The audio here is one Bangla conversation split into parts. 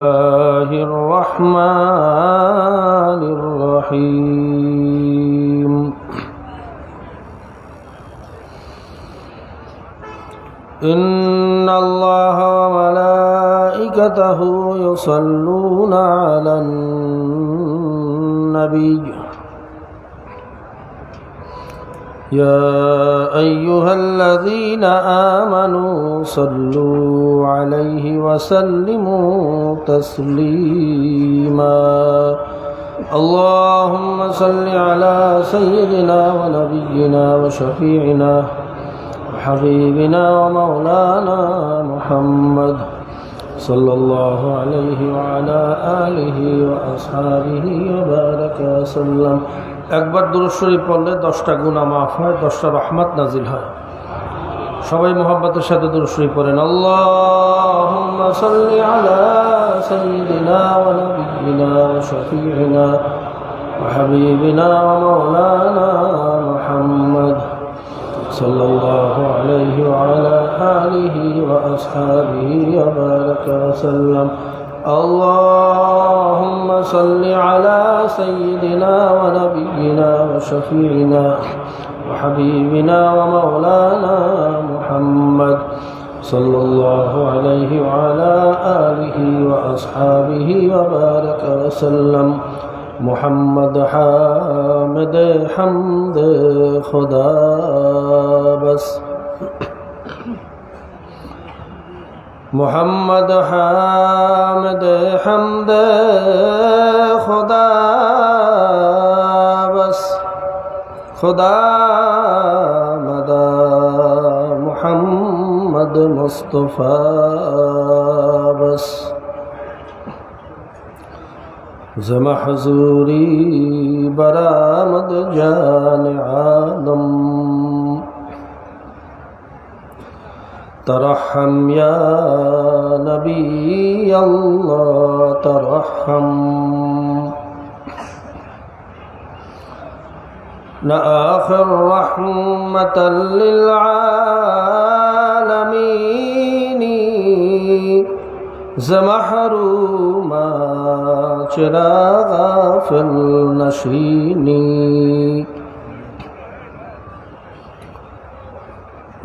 الله الرحمن الرحيم إن الله وملائكته يصلون على النبي يا أيها الذين آمنوا صلوا عليه وسلموا تسليما اللهم صل على سيدنا ونبينا وشفيعنا وحبيبنا ومولانا محمد صلى الله عليه وعلى آله وأصحابه وبارك وسلم একবার দুরূদ শরীফ পড়লে 10টা গুনাহ মাফ হয়, 10টা রহমত নাজিল হয়। সবাই মোহাব্বতের সাথে দুরূদ শরীফ পড়েন। আল্লাহুম্মা সাল্লি আলা সাইয়্যিদিনা ওয়া নাবিয়্যিনা ওয়া শাফি'িনা ওয়া হাবিবিনা ওয়া মাওলানা মুহাম্মদ সাল্লাল্লাহু আলাইহি ওয়া আলা আলিহি ওয়া আসহাবিহি ওয়া বারাকা ওয়া সাল্লাম। اللهم صل على سيدنا ونبينا وشفيعنا وحبيبنا ومولانا محمد صلى الله عليه وعلى آله وأصحابه وبارك وسلم محمد حامد حمد خدا بس محمد حامد حمد خدا بس خدا مدا محمد مصطفى بس زمحزوری برآمد جان عالم ترحم یا نبی اللہ ترحم نہ آخر رحمت للعالمین زمحروما چراغ غافل نشینی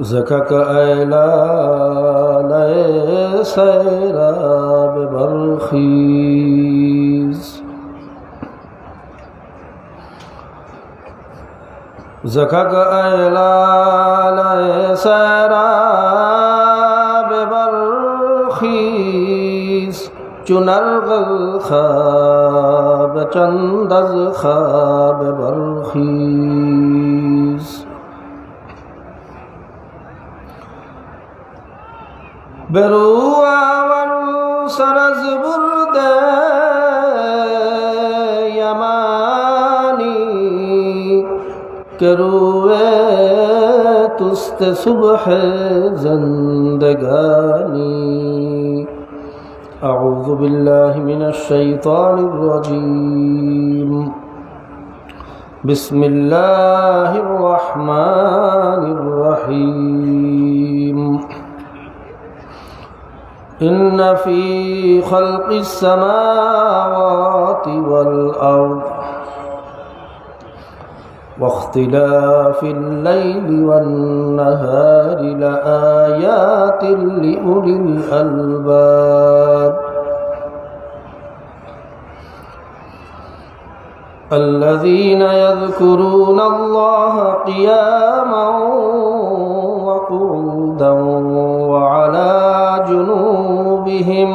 زکا کا اعلان سیراب برخیز زکا کا اعلان سیراب برخیز چنرغل خواب چندز خواب برخیز برواور سرز برد یمانی کروے تست صبح زندگانی اعوذ باللہ من الشیطان الرجیم بسم اللہ الرحمن الرحیم إن في خلق السماوات والأرض واختلاف الليل والنهار لآيات لأولي الألباب الذين يذكرون الله قياما وقعودا وعلى جنوبهم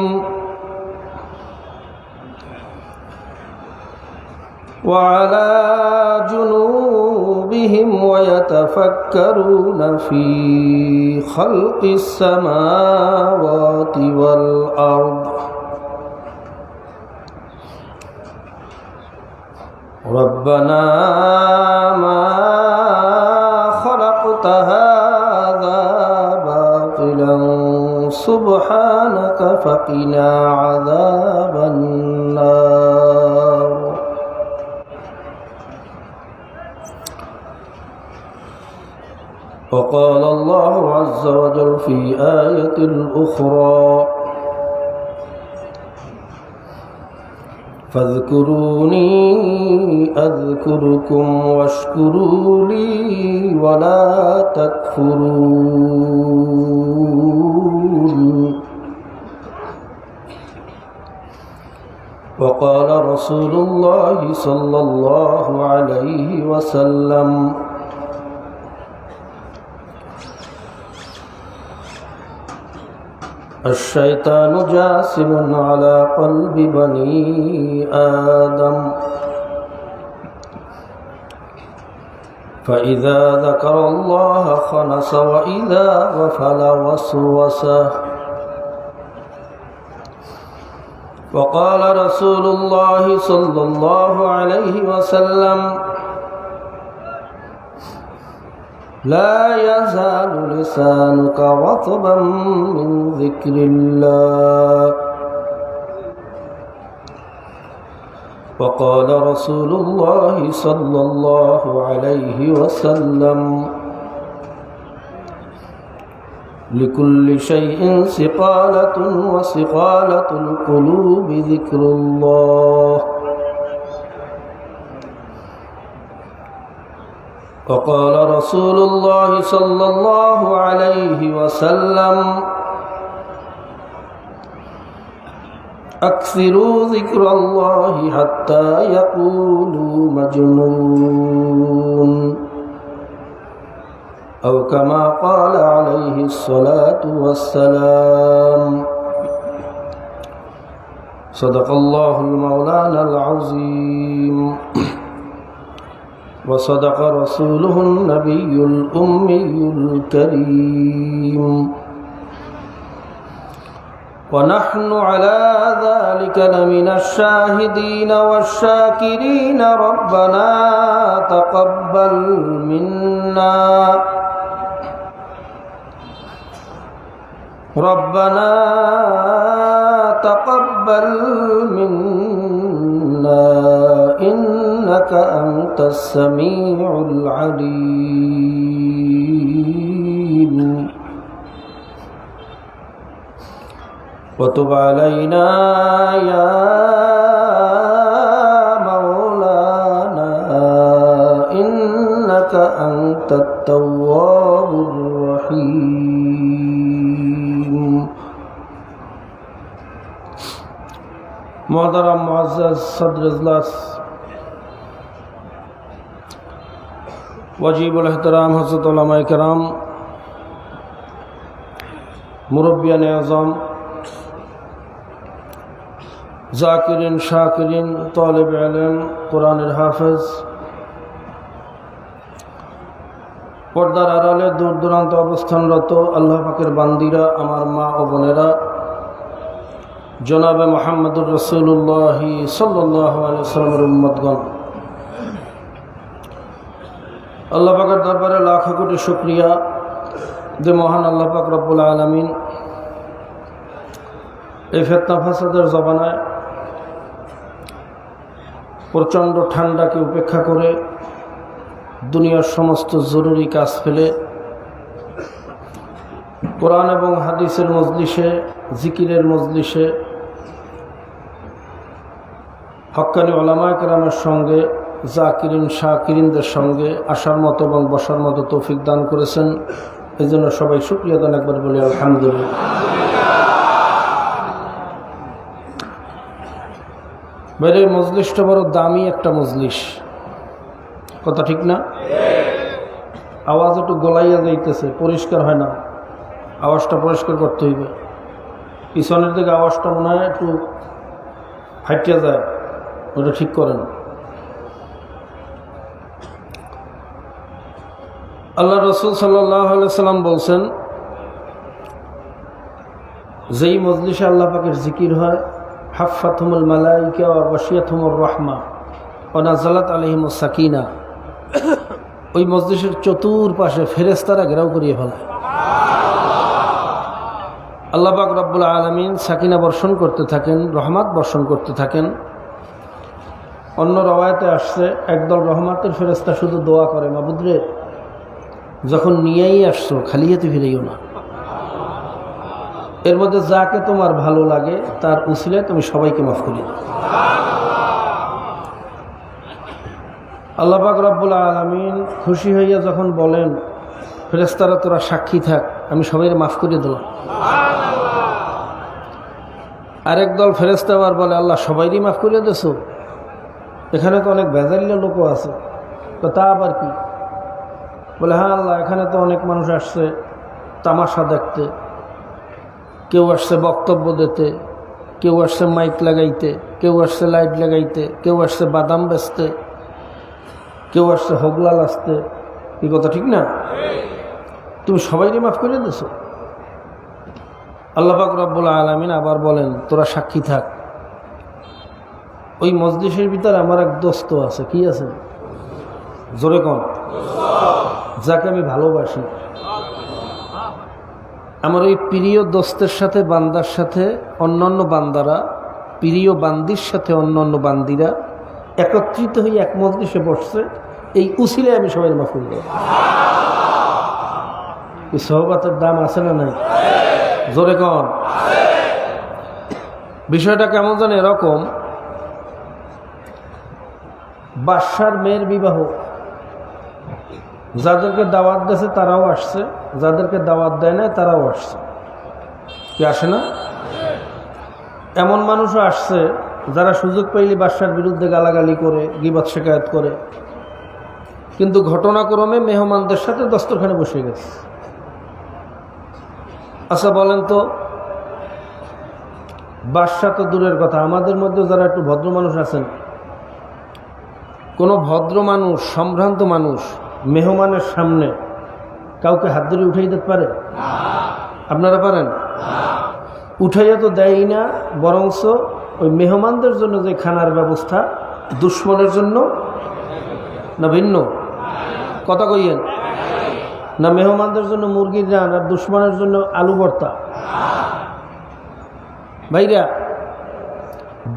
ويتفكرون في خلق السماوات والأرض ربنا ما خلقت هذا باطلا سبحانك فقنا عذاب النار وقال الله عز وجل في آية أخرى فاذكروني أذكركم واشكروا لي ولا تكفرون. وقال رسول الله صلى الله عليه وسلم: الشيطان جاسم على قلب بني آدم، فإذا ذكر الله خنس وإذا غفل وسوس. وقال رسول الله صلى الله عليه وسلم: لا يزال لسانك رطبا من ذكر الله. وقال رسول الله صلى الله عليه وسلم: لكل شيء سقالة وسقالة القلوب ذكر الله. وقال رسول الله صلى الله عليه وسلم: أكثروا ذكر الله حتى يقولوا مجنون، أو كما قال عليه الصلاة والسلام. صدق الله المولانا العظيم، وصدق رسوله النبي الأمي الكريم، ونحن على ذلك لمن الشاهدين والشاكرين. ربنا تقبل منا، ربنا تقبل منا إنك أنت السميع العليم، وتب علينا يا مولانا إنك أنت التواب الرحيم. محترم मुअज़्ज़ज़ सदर इजलास वजीबुल एहतराम हज़रत उलमाए किराम, मुरब्बियान आज़म, जाकिरिन शाकिरिन, तालिब इल्म, कुरानेर हाफिज, पर्दार आড়ালে दूर दूरान्त अवस्थानरत आल्लाह पाकेर बान्दिरा, आमार मा ओ बोनेरा, जनाबे मुहम्मदुर रसूलुल्लाह सल्लल्लाहु अलैहि वसल्लमेर उम्मतगण, আল্লাহ পাকের দরবারে লাখ কোটি শুকরিয়া যে মহান আল্লাহ পাক রব্বুল আলামিন এই ফিতনা ফাসাদের জমানায় প্রচণ্ড ঠান্ডাকে উপেক্ষা করে দুনিয়ার সমস্ত জরুরি কাজ ফেলে কোরআন এবং হাদিসের মজলিসে, জিকিরের মজলিসে হক্কানি উলামায়ে কেরামের সঙ্গে, জাকিরিন শাকিরিনদের সঙ্গে আসার মতো এবং বসার মতো তৌফিক দান করেছেন। এই জন্য সবাই শুকরিয়া দান একবার বলি আলহামদুলিল্লাহ। বাইরের মজলিসটা বড় দামি একটা মজলিস, কথা ঠিক না? আওয়াজ একটু গলাইয়া যাইতেছে, পরিষ্কার হয় না, আওয়াজটা পরিষ্কার করতে হইবে। পিছনের দিকে আওয়াজটা মনে হয় একটু ফাটিয়া যায়, ওটা ঠিক করেন। আল্লাহ রসুল সাল্লাল্লাহু আলাইহি সাল্লাম বলছেন, যেই মজলিসে আল্লাহ পাকের জিকির হয়, হাফাতহুমুল মালাইকা ওয়া গাশিয়াতহুমুর রাহমা ওয়া নাযালাত আলাইহিমুস সাকিনা, ওই মজলিসের চতুর্পাশে ফেরেশতারা ঘেরাও করিয়ে ফেলায়। আল্লাহ পাক রব্বুল আলামিন সাকিনা বর্ষণ করতে থাকেন, রহমত বর্ষণ করতে থাকেন। অন্য রওয়ায়াতে আসছে, একদল রহমতের ফেরেশতা শুধু দোয়া করে, মাবুদরে যখন নিয়েই আসছো খালি হাতে ফিরেইও না, এর মধ্যে যাকে তোমার ভালো লাগে তার উসিলায় তুমি সবাইকে মাফ করিয়ে দাও। আল্লাহ পাক রব্বুল আলামিন খুশি হইয়া যখন বলেন ফেরেশতারা তোরা সাক্ষী থাক, আমি সবাইকে মাফ করে দিলাম। আরেক দল ফেরেশতা আবার বলে আল্লাহ সবাইরই মাফ করে দিয়েছো, এখানে তো অনেক ভেজালিয়া লোকও আছে। তো তা আবার কি? বলে হ্যাঁ আল্লাহ, এখানে তো অনেক মানুষ আসছে তামাশা দেখতে, কেউ আসছে বক্তব্য দিতে, কেউ আসছে মাইক লাগাইতে, কেউ আসছে লাইট লাগাইতে, কেউ আসছে বাদাম বেচতে, কেউ আসছে হোগলা আসতে। এই কথা ঠিক না? তুমি সবাইকে মাফ করে দিছো। আল্লাহ পাক রব্বুল আলামিন আবার বলেন তোরা সাক্ষী থাক। ওই মজলিসের ভিতরে আমার এক দোস্ত আছে। কি আছে? জোরে কম। যাকে আমি ভালোবাসি। আমার ওই প্রিয় দোস্তের সাথে বান্দার সাথে অন্যান্য বান্দারা, প্রিয় বান্দির সাথে অন্যান্য বান্দিরা একত্রিত হয়ে এক মজলিসে বসছে, এই উসিলে আমি সবাই মাফ করে দেব। এই সহবতের দাম আছে না নাই? জোরে কন। বিষয়টা কেমন জানে এরকম, বাদশার মেয়ের বিবাহ, যাদেরকে দাওয়াত দিয়েছে তারাও আসছে, যাদেরকে দাওয়াত দেয় না তারাও আসছে। কি আসে না? এমন মানুষও আসছে যারা সুযোগ পাইলে বাদশার বিরুদ্ধে গালাগালি করে, গীবত শিকায়ত করে, কিন্তু ঘটনাক্রমে মেহমানদের সাথে দস্তরখানে বসে গেছে। আচ্ছা বলেন তো, বাদশা তো দূরের কথা, আমাদের মধ্যে যারা একটু ভদ্র মানুষ আছেন, কোনো ভদ্র মানুষ, সম্ভ্রান্ত মানুষ মেহমানের সামনে কাউকে হাত ধরে উঠাই দিতে পারে? আপনারা পারেন? উঠাইয়া তো দেয় না, বরঞ্চ ওই মেহমানদের জন্য যে খানার ব্যবস্থা, দুশ্মনের জন্য না ভিন্ন? কথা কইয়েন না? মেহমানদের জন্য মুরগির রান আর দুশ্মনের জন্য আলু ভর্তা। ভাইরা,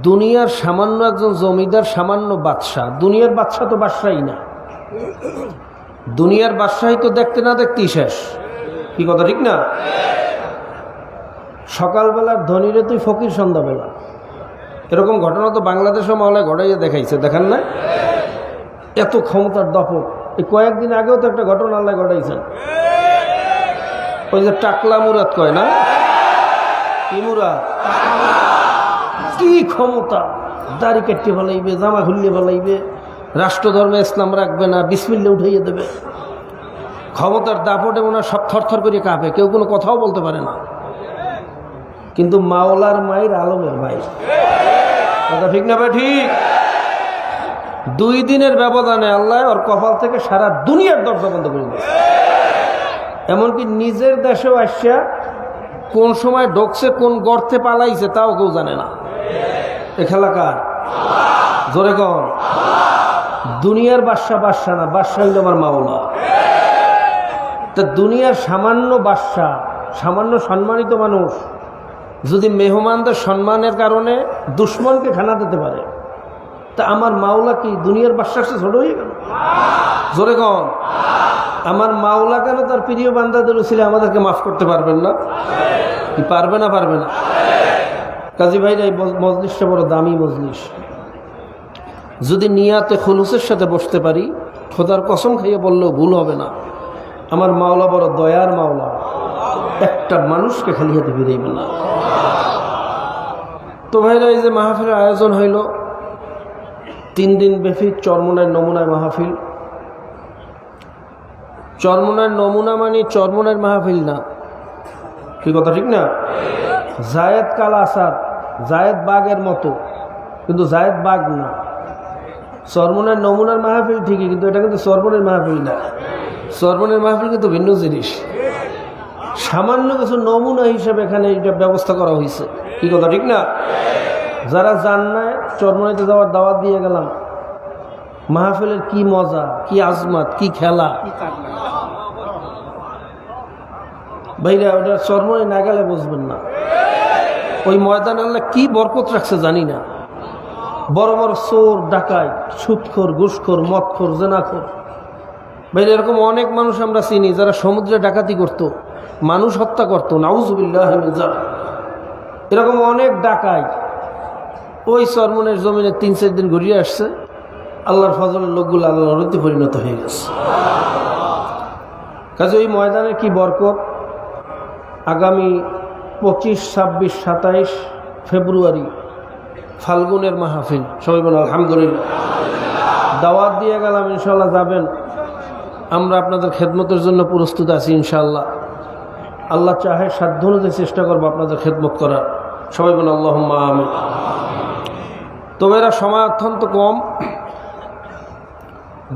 দুনিয়ার সামান্য একজন জমিদার, সামান্য বাদশাহ, দুনিয়ার বাদশাহ তো বাদশাহই না, দুনিয়ার বাদশাহী তো দেখতে না দেখতেই শেষ। কি কথা ঠিক না? সকালবেলার ধনীরে তুই ফকির সন্ধ্যাবেলা, এরকম ঘটনা তো বাংলাদেশের মহলায় ঘটাইয়া দেখাইছে, দেখান না? এত ক্ষমতার দপক। এই কয়েকদিন আগেও তো একটা ঘটনা আল্লাহ ঘটাইছেন, ওই যে টাকলা মুরাদ কয় না, কি মুরাদ, কি ক্ষমতা, দাড়ি কাটতে ফেলাইবে, জামা খুললে ফেলাইবে, রাষ্ট্রধর্মে ইসলাম রাখবে না, বিসমিল্লা উঠাইয়ে দেবে। ক্ষমতার দাপটে ওনার সব থরথর করে কাঁপে, কেউ কোনো কথাও বলতে পারে না। কিন্তু মাওলার মায়ের আলমের ভাই, কথা ঠিক না ভাই? ঠিক। 2 দিনের ব্যবধানে আল্লাহ ওর কপাল থেকে সারা দুনিয়ার দরজা বন্ধ করে দিয়েছে। এমনকি নিজের দেশেও আসিয়া কোন সময় ঢুকছে, কোন গর্তে পালাইছে তাও কেউ জানে না। এ খেলা কার? জোরে কন। দুনিয়ার বাদশা বাদশা না, বাদশা হইল আমার মাওলা। তা দুনিয়ার সামান্য বাদশা, সামান্য সম্মানিত মানুষ যদি মেহমানদের সম্মানের কারণে দুশ্মনকে খানা দিতে পারে, তা আমার মাওলা কি দুনিয়ার বাদশার চেয়ে ছোট হয়ে গেল? জোরে কন। আমার মাওলা কেন তার প্রিয় বান্দাদের উসিলে আমাদেরকে মাফ করতে পারবেন না? কি পারবে না? পারবে না। কাজী ভাইরা, এই মজলিসটা বড় দামি মজলিস। যদি নিয়াতে খুলুসের সাথে বসতে পারি, খোদার কসম খাইয়ে বললেও ভুল হবে না, আমার মাওলা বড় দয়ার মাওলা, একটা মানুষকে খালি হাতে ফিরাইবে না। তো ভাইরা, এই যে মাহফিলের আয়োজন হইল 3 দিন ব্যাপী চরমনায় নমুনায় মাহফিল। চরমনার নমুনা মানে চরমনার মাহফিল না। কি কথা ঠিক না? জায়েদ কাল আসাদ, জায়েদ বাঘের মতো, কিন্তু জায়েদ বাঘ না। চরমনার নমুনার মাহফিল ঠিকই, কিন্তু এটা কিন্তু চরমনের মাহফিল না। চরমনের মাহফিল কিন্তু ভিন্ন জিনিস। সামান্য কিছু নমুনা হিসেবে এখানে এটা ব্যবস্থা করা হয়েছে। কি কথা ঠিক না? যারা জান না, চরমনাইতে যাওয়ার দাওয়াত দিয়ে গেলাম। মাহফিলের কি মজা, কি আজমাত, কি খেলা। ভাইরা, ওটা চরমনাই না গেলে বুঝবেন না। ওই ময়দান আল্লাহ কি বরকত রাখছে জানি না। বড় বড় চোর, ডাকাত, সুদখোর, ঘুষখোর, মদখোর, জেনাখোর। ভাই, এরকম অনেক মানুষ আমরা চিনি যারা সমুদ্রে ডাকাতি করত, মানুষ হত্যা করত, নাউজুবিল্লাহ মিন যালিক। এরকম অনেক ডাকাত ওই চরমনের জমিনে 3-4 দিন ঘুরিয়ে আসছে, আল্লাহর ফজলের লোকগুলো আল্লাহর রতে পরিণত হয়ে গেছে। কাজে ওই ময়দানের কি বরকত। আগামী 25, 26, 27 ফেব্রুয়ারি ফাল্গুনের মাহফিল, সবাই বলেন আলহামদুলিল্লাহ। দাওয়াত দিয়ে গেলাম, ইনশাল্লাহ যাবেন। আমরা আপনাদের খেদমতের জন্য প্রস্তুত আছি ইনশাআল্লাহ। আল্লাহ চাহে সাধ্য অনুযায়ী চেষ্টা করবো আপনাদের খেদমত করার। সবাই বলেন আল্লাহুম্মা আমিন। তবে এরা সময় অত্যন্ত কম,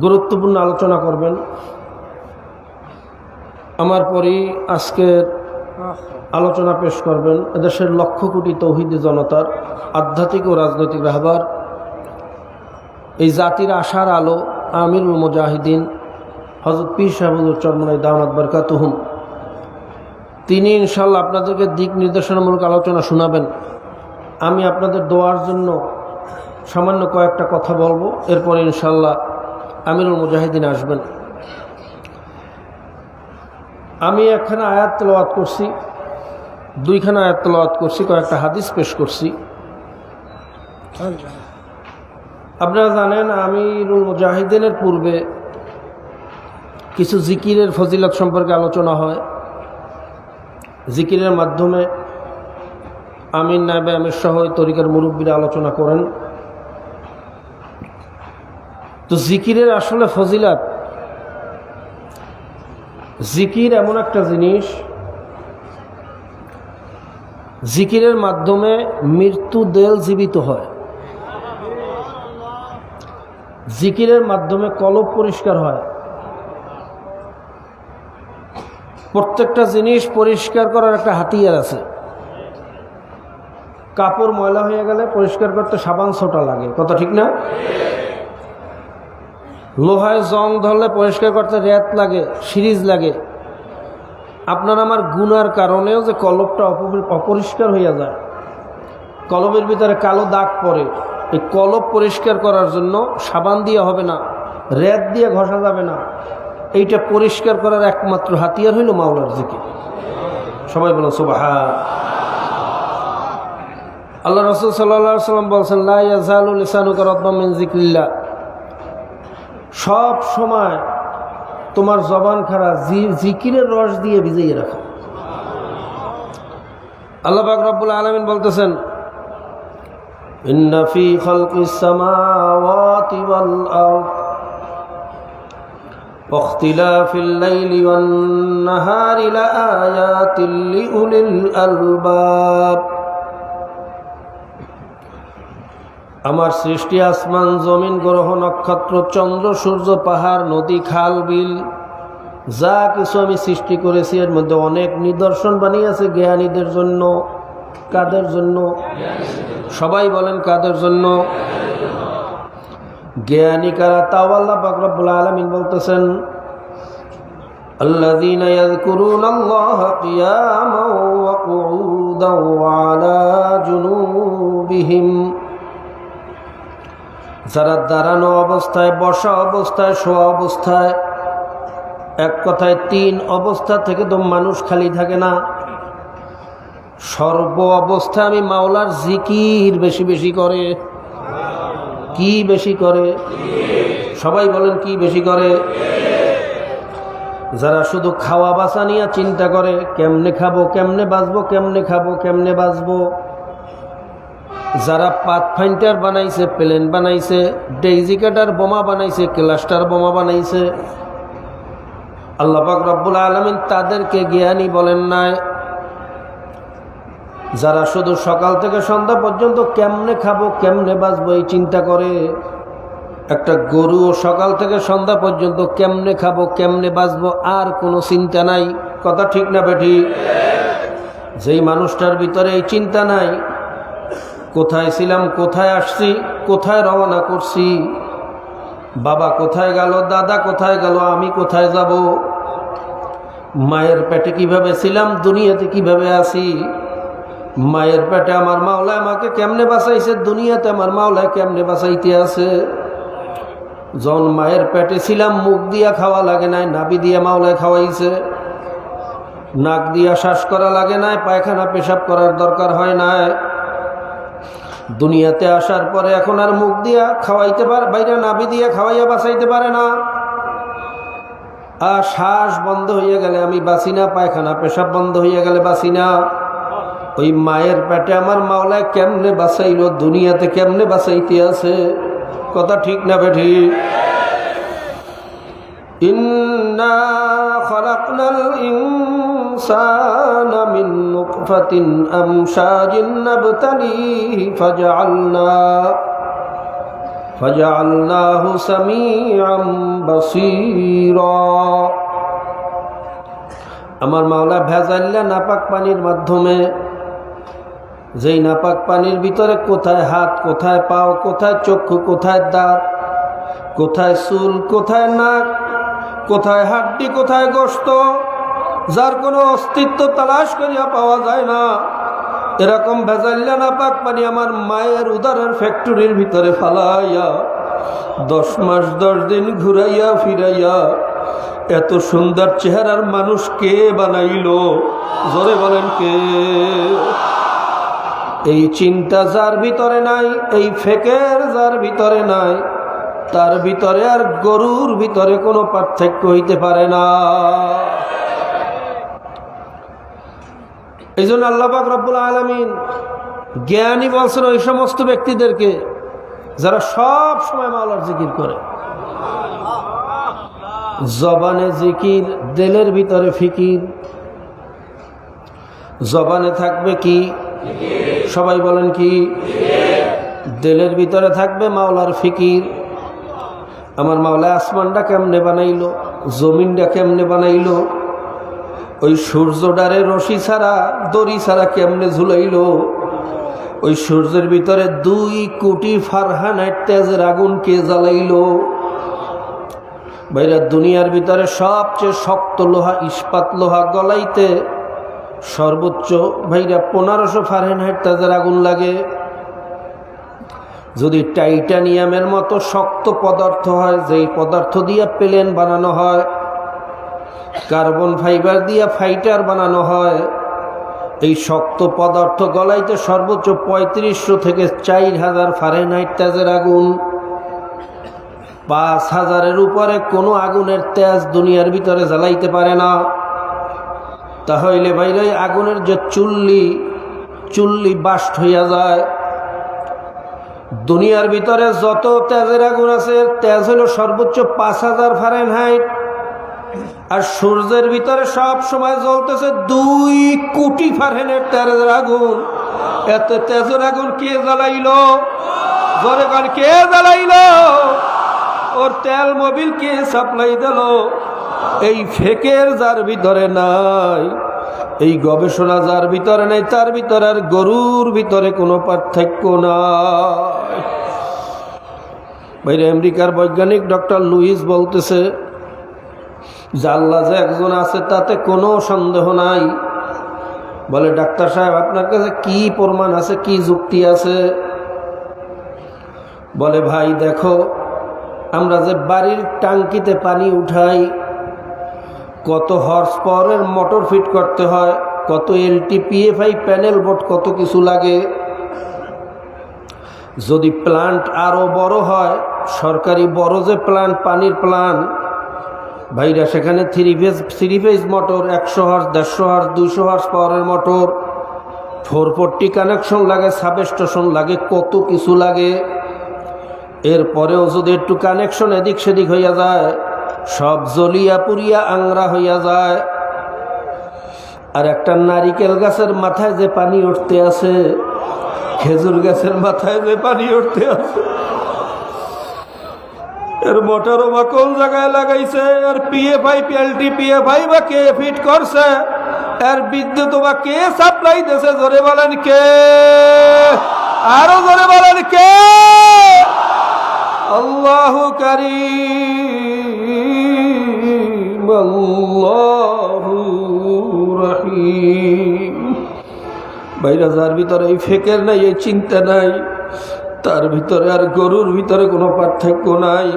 গুরুত্বপূর্ণ আলোচনা করবেন। আমার পরই আজকের আলোচনা পেশ করবেন এদেশের লক্ষ কোটি তৌহিদি জনতার আধ্যাত্মিক ও রাজনৈতিক রাহবার, এই জাতির আশার আলো, আমিরুল মুজাহিদিন হযরত পীর সাহেব হুজুর চরমনাই দামাত বরকাতুহুম। তিনি ইনশাআল্লাহ আপনাদেরকে দিক নির্দেশনামূলক আলোচনা শোনাবেন। আমি আপনাদের দোয়ার জন্য সামান্য কয়েকটা কথা বলবো, এরপরে ইনশাআল্লাহ আমিরুল মুজাহিদিন আসবেন। আমি একখানা আয়াত তেলাওয়াত করছি, দুইখানা আয়াত তেলাওয়াত করছি, কয়েকটা হাদিস পেশ করছি। আপনারা জানেন আমিরুল মুজাহিদিনের পূর্বে কিছু জিকিরের ফজিলত সম্পর্কে আলোচনা হয়। জিকিরের মাধ্যমে আমির নায়েবে আমির সহ তরিকার মুরব্বীরা আলোচনা করেন। তো জিকিরের আসলে ফজিলত, জিকির এমন একটা জিনিস, জিকিরের মাধ্যমে মৃত্যু দেহ জীবিত হয়। জিকিরের মাধ্যমে কলব পরিষ্কার হয়। প্রত্যেকটা জিনিস পরিষ্কার করার একটা হাতিয়ার আছে। কাপড় ময়লা হয়ে গেলে পরিষ্কার করতে সাবান ছোটা লাগে, কথা ঠিক না? লোহায় জং ধরলে পরিষ্কার করতে রেত লাগে, সিরিজ লাগে। আপনার আমার গুনার কারণেও যে কলবটা অপরিষ্কার হইয়া যায়, কলবের ভিতরে কালো দাগ পড়ে, এই কলব পরিষ্কার করার জন্য সাবান দিয়ে হবে না, রেত দিয়ে ঘষা যাবে না। এইটা পরিষ্কার করার একমাত্র হাতিয়ার হইল মাওলার জিকির। সবাই বলেন সুবহান। আল্লাহ রাসূল সাল্লাল্লাহু আলাইহি ওয়াসাল্লাম বলেছেন, লা ইয়াজালু লিসানুকা রাতবাম মিন যিকরিল্লাহ। সব সময় তোমার জবান খারা জিকিরের রস দিয়ে ভিজিয়ে রাখো। আল্লাহ পাক রব্বুল আলামিন বলতেছেন, ইন্না ফি খালকিস সামাওয়াতি ওয়াল আরদ ওয়াখতিলাফিল লাইলি ওয়ান নাহারি লাআয়াতিল লিউলিল আলবাব। আমার সৃষ্টি আসমান জমিন গ্রহ নক্ষত্র চন্দ্র সূর্য পাহাড় নদী খাল বিল যা কিছু আমি সৃষ্টি করেছি এর মধ্যে অনেক নিদর্শন বানিয়েছে জ্ঞানীদের জন্য। কাদের জন্য? সবাই বলেন কাদের জন্য? জ্ঞানী কারা? তাও আল্লাহ পাক রব্বুল আলামিন বলতেছেন, আল্লাযীনা ইয়াযকুরুনাল্লাহা কিয়ামান ওয়া কুউদান ওয়া আলা জুনুবিহিম। যারা দাঁড়ানো অবস্থায়, বসা অবস্থায়, শোয়া অবস্থায়, এক কথায় 3 অবস্থা থেকে তো মানুষ খালি থাকে না। সর্ব অবস্থায় আমি মাওলার জিকির বেশি বেশি করে। কি বেশি করে? সবাই বলেন কি বেশি করে? যারা শুধু খাওয়া বাঁচা নিয়ে চিন্তা করে, কেমনে খাবো, কেমনে বাঁচবো, কেমনে খাবো, কেমনে বাঁচবো। যারা পাথফাইন্ডার বানাইছে, প্লেন বানাইছে, ডেইজি কাটার বোমা বানাইছে, ক্লাস্টার বোমা বানাইছে, আল্লাহ পাক রব্বুল আলামিন তাদেরকে জ্ঞানী বলেন নাই। যারা শুধু সকাল থেকে সন্ধ্যা পর্যন্ত কেমনে খাবো, কেমনে বাঁচবো এই চিন্তা করে। একটা গরু সকাল থেকে সন্ধ্যা পর্যন্ত কেমনে খাবো, কেমনে বাঁচবো আর কোনো চিন্তা নাই, কথা ঠিক না বেঠি? যেই মানুষটার ভিতরে এই চিন্তা নাই, কোথায় ছিলাম, কোথায় আসছি, কোথায় রওনা করছি, বাবা কোথায় গেল, দাদা কোথায় গেল, আমি কোথায় যাব, মায়ের পেটে কিভাবে ছিলাম, দুনিয়াতে কিভাবে আছি, মায়ের পেটে আমার মাওলা আমাকে কেমনে বাঁচাইছে, দুনিয়াতে আমার মাওলা কেমনে বাঁচাইতে আছে। যখন মায়ের পেটে ছিলাম মুখ দিয়া খাওয়া লাগে নাই, নাভি দিয়া মাওলায় খাওয়াইছে। নাক দিয়া শ্বাস করা লাগে নাই, পায়খানা পেশাব করার দরকার হয় নাই। দুনিয়াতে আসার পরে এখন আর মুখ দিয়া খাওয়াইতে পারে, বাইরে নাভি দিয়া খাওয়াইয়া বাঁচাইতে পারে না। আর শ্বাস বন্ধ হইয়া গেলে আমি বাঁচি না, পায়খানা পেশাব বন্ধ হইয়া গেলে বাঁচি না। ওই মায়ের পেটে আমার মাওলায় কেমনে বাঁচাইল, দুনিয়াতে কেমনে বাঁচাইতে আছে? কথা ঠিক না বেঠি? ইন্না খালাকনাল ইনসানা মিন নুতফাতিন আমশাজিন নাবতালিহি ফাজআলনাহু সামিআম বাসীরা। আমার মাওলা ভেজাল্লা নাপাক পানির মাধ্যমে, যেই নাপাক পানির ভিতরে কোথায় হাত, কোথায় পাও, কোথায় চক্ষু, কোথায় দাঁত, কোথায় চুল, কোথায় নাক, কোথায় হাড্ডি, কোথায় গোশত, যার কোনো অস্তিত্ব তালাশ করিয়া পাওয়া যায় না, এরকম ভেজাল্লা নাপাক পানি আমার মায়ের উদরের ফ্যাক্টরির ভিতরে ফালাইয়া 10 মাস 10 দিন ঘুরাইয়া ফিরাইয়া এত সুন্দর চেহারার মানুষ কে বানাইল? জোরে বলেন কে? এই চিন্তা যার ভিতরে নাই, এই ফেকের যার ভিতরে নাই, তার ভিতরে আর গরুর ভিতরে কোনো পার্থক্য হইতে পারে না। এই জন্য আল্লাহ পাক রব্বুল আলামিন জ্ঞানী বলছেন ওই সমস্ত ব্যক্তিদেরকে যারা সব সময় মাওলার জিকির করে। জবানে জিকির, দিলের ভিতরে ফিকির। জবানে থাকবে কি? সবাই বলেন কি? দিলের ভিতরে থাকবে মাওলার ফিকির। আমার মাওলা আসমানটা কেমনে বানাইলো, জমিনটা কেমনে বানাইলো, ওই সূর্যডারে রশি ছাড়া, দড়ি ছাড়া কেমনে ঝুলাইলো, ওই সূর্যের ভিতরে 2 কোটি ফারহানাইট তেজের আগুন কে জ্বালাইলো। ভাইরা, দুনিয়ার ভিতরে সবচেয়ে শক্ত লোহা, ইস্পাত লোহা গলাইতে সর্বোচ্চ ভাইরা 1500 ফারেনহাইট তেজের আগুন লাগে। যদি টাইটানিয়ামের মতো শক্ত পদার্থ হয়, যেই পদার্থ দিয়ে প্লেন বানানো হয়, কার্বন ফাইবার দিয়ে ফাইটার বানানো হয়, এই শক্ত পদার্থ গলাইতে সর্বোচ্চ 3500 থেকে 4000 ফারেনহাইট তেজের আগুন। 5000-এর উপরে কোনো আগুনের তেজ দুনিয়ার ভিতরে জ্বালাইতে পারে না। তাহলে ভাইরা আগুনের যে চুল্লি বাস্ট হইয়া যায়। দুনিয়ার ভিতরে যত তেজের আগুন আছে, তেজ হলো সর্বোচ্চ 5000 ফারেনহাইট। আর সূর্যের ভিতরে সব সময় জ্বলতেছে 2 কোটি ফারেনহাইট তেজের আগুন। এত তেজের আগুন কে জ্বালাইলো? জোরে কান, কে জ্বালাইলো? ওর তেল মোবিল কে সাপ্লাই দিল? এই ফেকের যার ভিতরে নাই, এই গবেষণা যার ভিতরে নাই, তার ভিতরে আর গরুর ভিতরে কোনো পার্থক্য নাই। বাইরে আমেরিকার বৈজ্ঞানিক ডক্টর লুইস বলতেছে যে আল্লাহ যে একজন আছে তাতে কোনো সন্দেহ নাই। বলে, ডাক্তার সাহেব আপনার কাছে কি প্রমাণ আছে, কি যুক্তি আছে? বলে, ভাই দেখো, আমরা যে বাড়ির টাঙ্কিতে পানি উঠাই, কত হর্স পাওয়ারের মোটর ফিট করতে হয়, কত এলটিপিএফআই প্যানেল বোর্ড, কত কিছু লাগে। যদি প্লান্ট আরো বড় হয়, সরকারি বড় যে প্লান্ট, পানির প্লান্ট, ভাইরা সেখানে 3 phase motor, 100 horse, 150 horse, 200 horse পাওয়ারের মোটর, 440 কানেকশন লাগে, সাবস্টেশন লাগে, কত কিছু লাগে। এরপরেও যদি একটু কানেকশন এদিক সেদিক হইয়া যায়, সব জ্বলিয়া পুড়িয়া আংরা হইয়া যায়। আর একটা নারিকেল গাছের মাথায় যে পানি উঠতে আছে, খেজুর গাছের মাথায় যে পানি উঠতে আছে, এর মোটরও বা কোন জায়গায় লাগাইছে, এর পিএফআই এলটিপিএফআই বা কে ফিট করছে, এর বিদ্যুৎ বা কে সাপ্লাই দিয়েছে? জোরে বলেন কে? আরো জোরে বলেন কে? আল্লাহু কারীম, আল্লাহু রহিম। ভাইরা, যার ভিতরে এই ফেকের নাই, এই চিন্তা নাই, তার ভিতরে আর গরুর ভিতরে কোনো পার্থক্য নাই।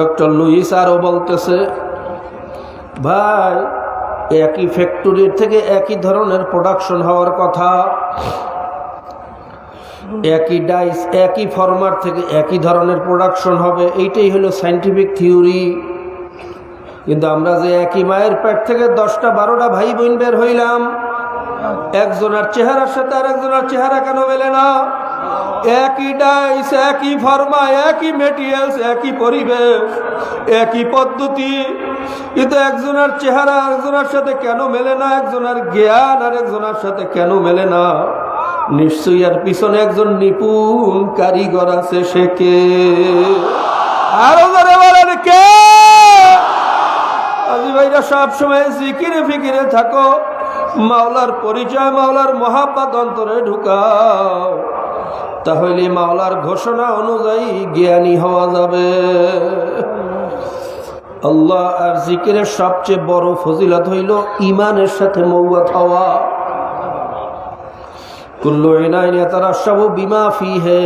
ডক্টর লুইস আরও বলতেছে, ভাই, একই ফ্যাক্টরির থেকে একই ধরনের প্রোডাকশন হওয়ার কথা, একই ডাইস একই ফরমার থেকে একই ধরনের প্রোডাকশন হবে, এইটাই হলো সায়েন্টিফিক থিওরি। কিন্তু আমরা যে একই মায়ের পেট থেকে 10টা 12টা ভাই বোন বের হইলাম, একজনের চেহারার সাথে আর একজনের চেহারা কেন মেলে না? একই ডাইস একই ফর্মা একই মেটেরিয়ালস একই পরিবেশ একই পদ্ধতি, কিন্তু একজনের চেহারা আরেকজনের সাথে কেন মেলে না? একজনের জ্ঞান আর একজনের সাথে কেন মেলে না? নিশ্চয়ই আর পিছনে একজন নিপুণ কারিগর আছে, সে কে? আরো ধরে বলেন কে? আজি ভাইরা সব সময় জিকিরে ফিকিরে থাকো, মাওলার পরিচয় মাওলার মহাব্বত অন্তরে ঢুকাও, তাহলে মাওলার ঘোষণা অনুযায়ী জ্ঞানী হওয়া যাবে। আল্লাহ আর জিকিরের সবচেয়ে বড় ফজিলত হইল ইমানের সাথে মৌয়াত হওয়া। কুল্লু ইনাইন ইয়াতারাশাবু বিমা ফিহি,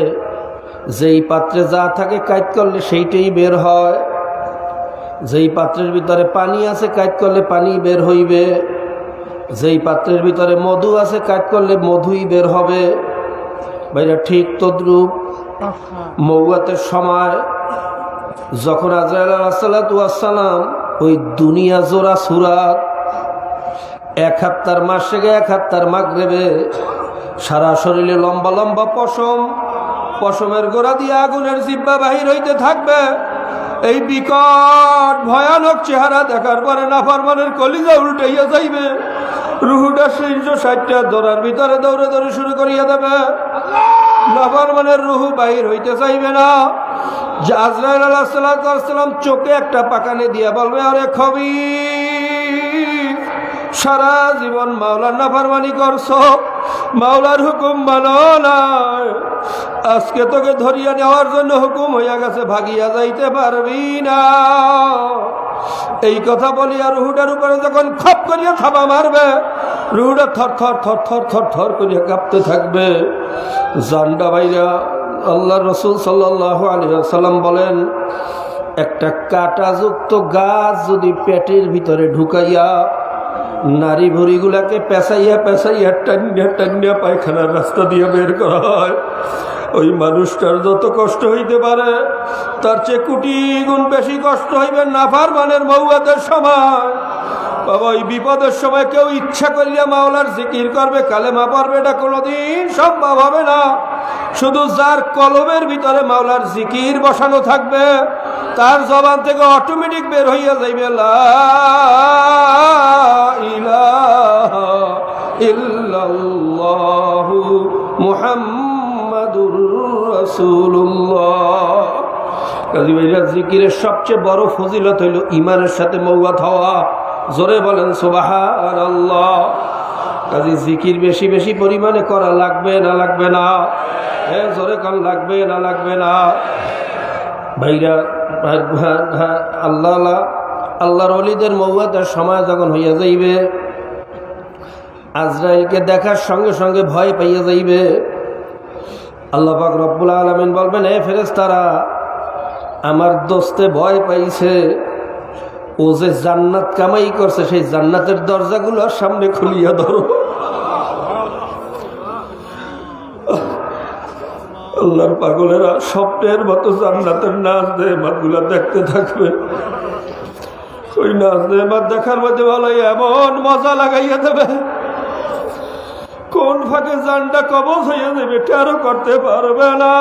যেই পাত্রে যা থাকে কাজ করলে সেইটাই বের হয়। যেই পাত্রের ভিতরে পানি আছে কাজ করলে পানি বের হইবে, যেই পাত্রের ভিতরে মধু আছে কাজ করলে মধুই বের হবে। ভাইরা ঠিক তদ্রূপ মৌয়াতের সময় যখন আজরাইল আলাইহিস সালাতু ওয়াস সালাম ওই দুনিয়া জোড়া সুরাত, এক হাত তার মাশরিকে এক হাত তার মাগরিবে, সারা শরীরে লম্বা লম্বা পশম, পশমের গোড়া দিয়ে আগুনের জিহ্বা বাহির হইতে থাকবে। এই বিকট ভয়ানক চেহারা দেখার পরে নাফরমানের কলিজা উল্টাইয়া যাইবে, রুহুটা 360টা দৌড়ার ভিতরে দৌড়ে দৌড়ে শুরু করিয়া দেবে। নাফরমানের রুহু বাহির হইতে চাইবে না। আজরাইল আলাইহিস সালাম চোখে একটা পাকানে দিয়া বলবে, আরে খবীর, সারা জীবন মাওলার নাফরমানি করছো, মাওলার হুকুম মানো না, আজকে তোকে ধরিয়া নেওয়ার জন্য হুকুম হইয়া গেছে, ভাগিয়া যাইতে পারবি না। এই কথা বলিয়া রুহুটার উপরে যখন খপ করিয়া থাবা মারবে, রুহুটা থর থর থর থর থর থর করিয়া কাঁপতে থাকবে। জান্ডা ভাইরা, আল্লাহ রসুল সাল্লাল্লাহু আলাইহি ওয়াসাল্লাম বলেন, একটা কাঁটাযুক্ত গাছ যদি পেটের ভিতরে ঢুকাইয়া নারী ভুঁড়িগুলাকে পেঁচাইয়া পেঁচাইয়া টান্নিয়া টান্নিয়া পায়খানার রাস্তা দিয়ে বের করা হয়, ওই মানুষটার যত কষ্ট হইতে পারে তার চেয়ে কোটি গুণ বেশি কষ্ট হইবে নাফরমানের মৌয়াতের সময়। বাবা, ওই বিপদের সময় কেউ ইচ্ছা করিয়া মাওলার জিকির করবে, কালেমা পড়বে, এটা কোনোদিন সম্ভব হবে না। শুধু যার কলমের ভিতরে মাওলার জিকির বসানো থাকবে, তার জবান থেকে অটোমেটিক বের হইয়া যাইবে লা ইলাহা ইল্লাল্লাহু মুহাম্মাদুর রাসূলুল্লাহ। কাজী ভাইরা, জিকিরের সবচেয়ে বড় ফজিলত হইল ইমানের সাথে মৌয়াত হওয়া। জোরে বলেন সুবহানাল্লাহ। কাজী জিকির বেশি বেশি পরিমাণে করা লাগবে না লাগবে না? জোরে কান লাগবে না লাগবে না? ভাইরা, আল্লাহ আল্লাহর ওলিদের মৌয়াতের সময় যখন হইয়া যাইবে, আজরাইলকে দেখার সঙ্গে সঙ্গে ভয় পাইয়া যাইবে। আল্লাহ পাক রব্বুল আলামিন বলবেন, হে ফেরেশতারা, আমার দোস্তে ভয় পাইছে, ও যে জান্নাত কামাই করছে সেই জান্নাতের দরজাগুলো সামনে খুলিয়া ধরো। আল্লাহর পাগলেরা স্বপ্নের মতো জান্নাতের নাচ নেয়ামতগুলো দেখতে থাকবে। ওই নাচ নেয়ামত দেখার মধ্যে ভালো এমন মজা লাগাইয়া দেবে, কোন ফাঁকে জানটা কবজ হইয়া দেবে টেরও করতে পারবে না।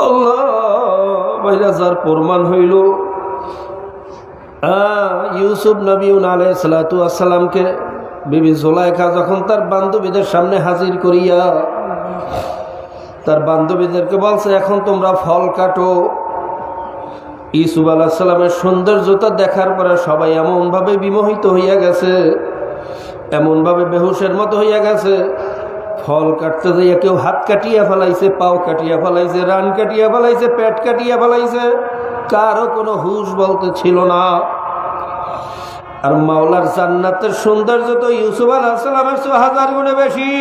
আল্লাহ ভাইরা, যার প্রমাণ হইল ইউসুফ নবী আলাইহিস সালাতু ওয়াস সালামকে বিবি জুলাইখা যখন তার বান্ধবীদের সামনে হাজির করিয়া তার বান্ধবীদেরকে বলছে, এখন তোমরা ফল কাটো। ইউসুফ আলাইহিস সালামের সৌন্দর্যতা দেখার পরে সবাই এমনভাবে বিমোহিত হইয়া গেছে, এমনভাবে বেহুশের মতো হইয়া গেছে, ফল কাটতে যাইয়া কেউ হাত কাটিয়া ফেলাইছে, পাও কাটিয়া ফেলাইছে, রান কাটিয়া ফেলাইছে, পেট কাটিয়া ফেলাইছে, কারো কোনো হুঁশ বলতে ছিল না। আর মাওলার জান্নাতের সৌন্দর্য তো ইউসুফ আলাইহিস সালামের 1000 গুণে বেশি।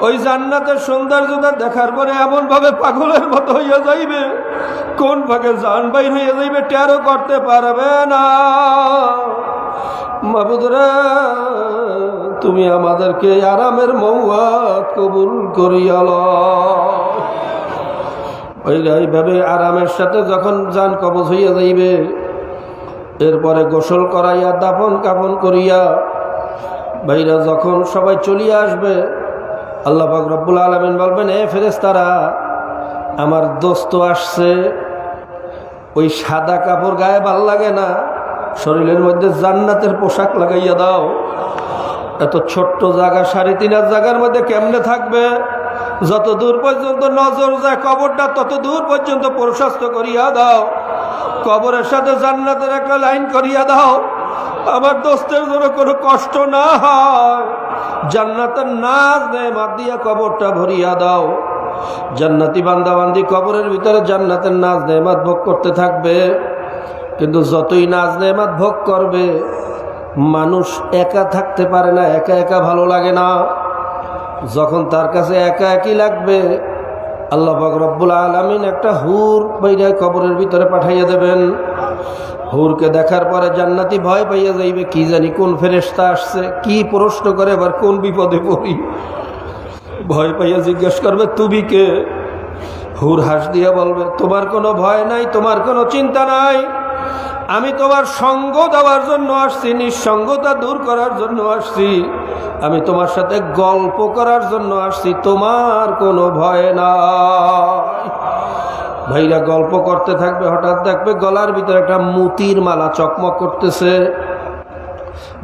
ওই জান্নাতের সৌন্দর্যতা দেখার পরে এমন ভাবে পাগলের মতো হইয়া যাইবে, কোন ভাগে জান বাইর হইয়া যাইবে টেরও করতে পারবে না। মাবুদ রে, তুমি আমাদেরকে আরামের মওয়াত কবুল করিয়া লও। এইভাবে আরামের সাথে যখন জান কবজ হইয়া যাইবে, এরপরে গোসল করাইয়া দাফন কাফন করিয়া ভাইরা যখন সবাই চলিয়া আসবে, আল্লাহ পাক রব্বুল আলামিন বলবেন, এ ফেরেশতারা, আমার দোস্ত আসছে। ওই সাদা কাপড় গায়ে ভাল লাগে না, শরীরের মধ্যে জান্নাতের পোশাক লাগাইয়া দাও। এত ছোট্ট জায়গা, 3.5 জায়গার মধ্যে কেমনে থাকবে? যত দূর পর্যন্ত নজর যায় কবরটা, তত দূর পর্যন্ত প্রশস্ত করিয়া দাও। কবরের সাথে জান্নাতের একটা লাইন করিয়া দাও, আমার দোস্তের জন্য কোনো কষ্ট না হয়। জান্নাতের নাজ নেয়ামত দিয়া কবরটা ভরিয়া দাও। জান্নাতি বান্দাবান্দি কবরের ভিতরে জান্নাতের নাজ নেয়ামত ভোগ করতে থাকবে। কিন্তু যতই নাজ নেয়ামত ভোগ করবে, মানুষ একা থাকতে পারে না, একা একা ভালো লাগে না। যখন তার কাছে একা একই লাগবে, আল্লাহ পাক রব্বুল আলামিন একটা হুর বাইরে কবরের ভিতরে পাঠাইয়া দেবেন। হুরকে দেখার পরে জান্নাতি ভয় পাইয়া যাইবে, কি জানি কোন ফেরেশতা আসছে, কি প্রশ্ন করে, আবার কোন বিপদে পড়ি। ভয় পাইয়া জিজ্ঞেস করবে, তুমি কে? হুর হাস দিয়া বলবে, তোমার কোনো ভয় নাই, তোমার কোনো চিন্তা নাই, আমি তোমার সঙ্গ দেওয়ার জন্য আসছি, নিঃসঙ্গতা দূর করার জন্য আসছি, আমি তোমার সাথে গল্প করার জন্য আসছি, তোমার কোনো ভয় নাই। ভাইরা গল্প করতে থাকবে, হঠাৎ দেখবে গলার ভিতরে একটা মুতির মালা চকমক করতেছে।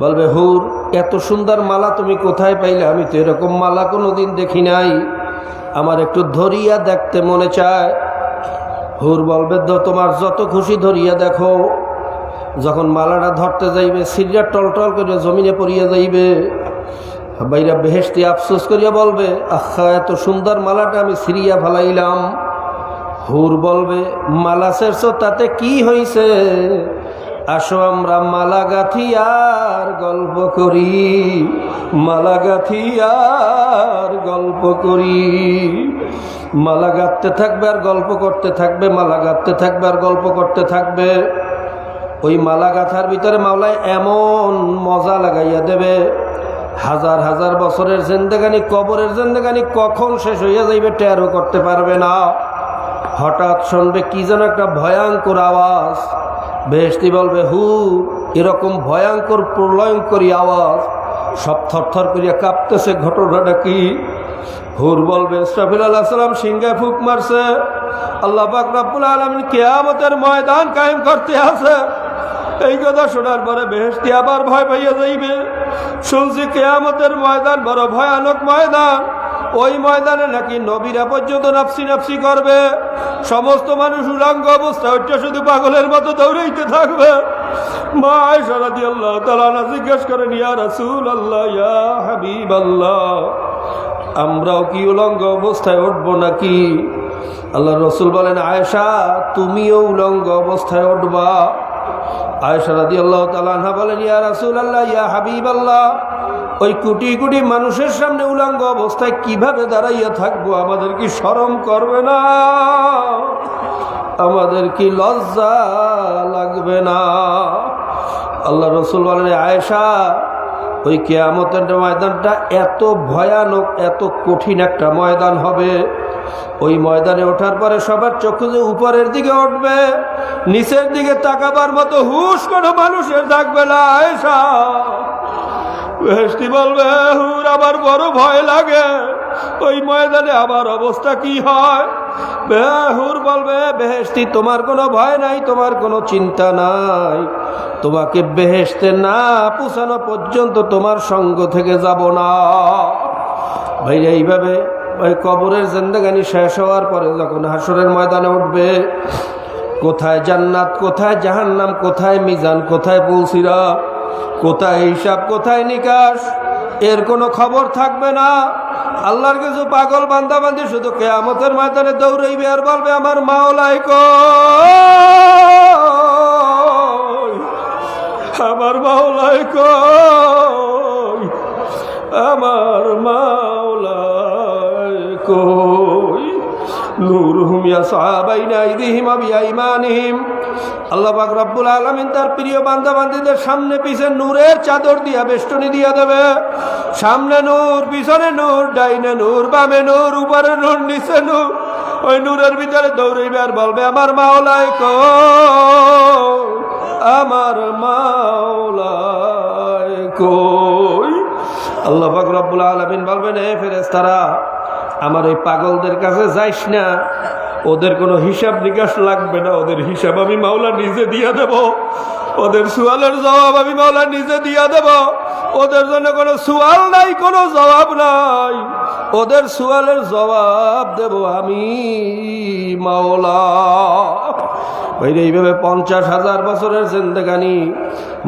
বলবে, হুর, এত সুন্দর মালা তুমি কোথায় পাইলে? আমি তো এরকম মালা কোনোদিন দেখি নাই, আমার একটু ধরিয়া দেখতে মনে চায়। হুর বলবে, তোমার যত খুশি ধরিয়া দেখো। যখন মালাটা ধরতে যাইবে, সিরিয়া টলটল করে জমিনে পড়িয়া যাইবে। বাইরা বেহেশতি আফসোস করিয়া বলবে, আহা, এত সুন্দর মালাটা আমি সিরিয়া ফেলাইলাম। হুর বলবে, মালা ছেড়ছ তাতে কি হইছে? আসো আমরা মালা গাথিয়ার গল্প করি, মালা গাথিয়ার গল্প করি। মালা গাঁথতে থাকবে আর গল্প করতে থাকবে, মালা গাঁথতে থাকবে আর গল্প করতে থাকবে। ওই মালা গাঁথার ভিতরে মাওলায় এমন মজা লাগাইয়া দেবে, হাজার হাজার বছরের জিন্দেগানি, কবরের জিন্দেগানি কখন শেষ হইয়া যাইবে টেরও করতে পারবে না। হঠাৎ শুনবে কি যেন একটা ভয়ঙ্কর আওয়াজ। বেহেশতি বলবে, হুর, এরকম ভয়ঙ্কর প্রলয়ঙ্করী আওয়াজ, সব থরথর করিয়া কাঁপতেছে, ঘটনাটা কি? হুর বলবে, ইসরাফিল আলাইহিস সালাম সিংহায় ফুঁক মারছে, আল্লাহ পাক রব্বুল আলামিন কিয়ামতের ময়দান কায়েম করতে আছে। এই কথা শোনার পরে বেহেশতি আবার ভয় পাইয়া যাইবে। শুনছি কিয়ামতের ময়দান বড় ভয়ানক ময়দান, ওই ময়দানে নাকি নবীরা পর্যন্ত নাফসি নাফসি করবে, সমস্ত মানুষ উলঙ্গ অবস্থায় ওইটা শুধু পাগলের মতো দৌড়াইতে থাকবে। মা আয়েশা রাদিয়াল্লাহু তাআলা আনহা জিজ্ঞেস করেন, ইয়া রাসূলুল্লাহ, ইয়া হাবিবাল্লাহ, আমরাও কি উলঙ্গ অবস্থায় উঠবো নাকি? আল্লাহ রসুল বলেন, আয়েশা, তুমিও উলঙ্গ অবস্থায় উঠবা। আয়েশা রাদিয়াল্লাহু তাআলা আনহা বলেন, ইয়া রাসূলুল্লাহ, ইয়া হাবিবাল্লাহ, ওই কোটি কোটি মানুষের সামনে উলঙ্গ অবস্থায় কিভাবে দাঁড়াইয়া থাকবো? আমাদের কি শরম করবে না? আমাদের কি লজ্জা লাগবে না? আল্লাহ রসুল বলেন, আয়েশা, ওই কিয়ামতের ময়দানটা এত ভয়ানক, এত কঠিন একটা ময়দান হবে। ওই ময়দানে ওঠার পরে সবার চক্ষু যে উপরের দিকে উঠবে, নিচের দিকে তাকাবার মতো হুশ কোনো মানুষের থাকবে না। আয়েশা, বেহেশতি বলবে, হুর, আমার বড় ভয় লাগে, ওই ময়দানে আমার অবস্থা কি হয়? হুর বলবে, বেহেশতি, তোমার কোনো ভয় নাই, তোমার কোনো চিন্তা নাই, তোমাকে বেহেশতে না পৌঁছানো পর্যন্ত তোমার সঙ্গ থেকে যাব না। ভাই, এইভাবে ওই কবরের জিন্দেগানি শেষ হওয়ার পরে যখন হাসরের ময়দানে উঠবে, কোথায় জান্নাত, কোথায় জাহান্নাম, কোথায় মিজান, কোথায় পুলসিরাত, কোথায় হিসাব, কোথায় নিকাশ, এর কোনো খবর থাকবে না। আল্লাহর কিছু পাগল বান্দাবান্দি শুধু কিয়ামতের ময়দানে দৌড়াইবে আর বলবে, আমার মাওলাই কই, আমার মাওলাই কই, আমার মাওলাই কই। নূরুহুম ইয়াসআ বাইনা আইদিহিম ওয়া বিআইমানিহিম। আল্লাহ পাক রব্বুল আলামিন তার প্রিয় বান্দাবান্দীদের সামনে পিছে নূরের চাদর দিয়া বেষ্টনী দিয়া দেবে। সামনে নূর, পিছনে নূর, ডাইনে নূর, বামে নূর, উপরে নূর, নিচে নূর। ওই নূরের ভিতরে দৌড়াইবে আর বলবে আমার মাওলাই কই, আমার মাওলাই কই। আল্লাহ পাক রব্বুল আলামিন বলবেন, হে ফেরেশতারা, আমার এই পাগলদের কাছে যাইস না, ওদের কোনো হিসাব নিকাশ লাগবে না, ওদের হিসাব আমি মাওলা নিজে দিয়ে দেব, ওদের সুয়ালের জবাব আমি মাওলা নিজে দিয়ে দেব। ওদের জন্য কোনো সুয়াল নাই, কোনো জবাব নাই, ওদের সুয়ালের জবাব দেব আমি মাওলা। এইভাবে 50,000 বছরের জিন্দেগানি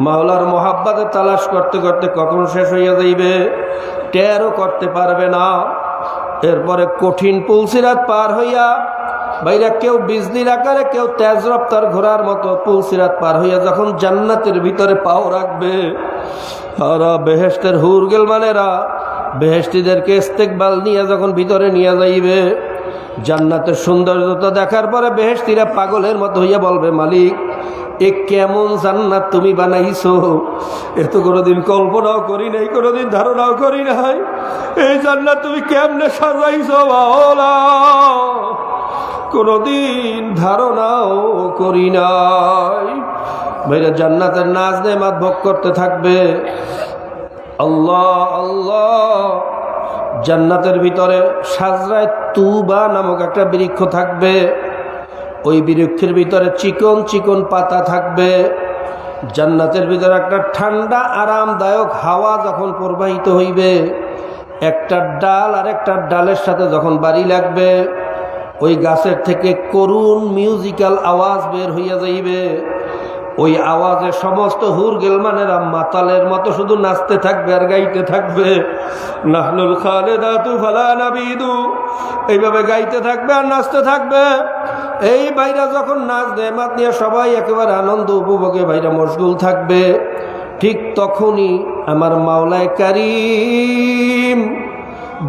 মাওলার মোহাব্বতে তালাশ করতে করতে কখন শেষ হইয়া যাইবে টেরও করতে পারবে না। এরপরে কঠিন পুলসিরাত পার হইয়া বাইরা কেউ বিজলির আকারে, কেউ তেজ রফতার ঘোড়ার মতো পুলসিরাত পার হইয়া যখন জান্নাতের ভিতরে পাও রাখবে, আর বেহেশতের হুরগেলমানেরা বেহেশতিদেরকে ইস্তেকবাল নিয়ে যখন ভিতরে নিয়ে যাইবে, জান্নাতের সৌন্দর্যতা দেখার পরে বেহেশতিরা পাগলের মতো হইয়া বলবে, মালিক এ কেমন জান্নাত তুমি বানাইছো, এর তো কোনোদিন কল্পনাও করি নাই, কোনোদিন ধারণাও করি নাই, এই জান্নাত তুমি কেমনে সাজাইছো মাওলা, কোনোদিন ধারণাও করি নাই। ভাইরা জান্নাতের নাজ নেমাত ভোগ করতে থাকবে। আল্লাহ আল্লাহ। জান্নাতের ভিতরে সাজরায় তুবা নামক একটা বৃক্ষ থাকবে, ওই বৃক্ষের ভিতরে চিকন চিকন পাতা থাকবে। জান্নাতের ভিতরে একটা ঠান্ডা আরামদায়ক হাওয়া যখন প্রবাহিত হইবে, একটা ডাল আর একটা ডালের সাথে যখন বাড়ি লাগবে, ওই গাছের থেকে করুণ মিউজিক্যাল আওয়াজ বের হইয়া যাইবে। ওই আওয়াজে সমস্ত হুরগেলমানেরা মাতালের মতো শুধু নাচতে থাকবে আর গাইতে থাকবে, নাহনুল খালেদাতু ফালা নাবিদু, এইভাবে গাইতে থাকবে আর নাচতে থাকবে। এই ভাইরা যখন নাচ নেমাত নিয়ে সবাই একেবারে আনন্দ উপভোগে ভাইরা মশগুল থাকবে, ঠিক তখনই আমার মাওলায়ে কারীম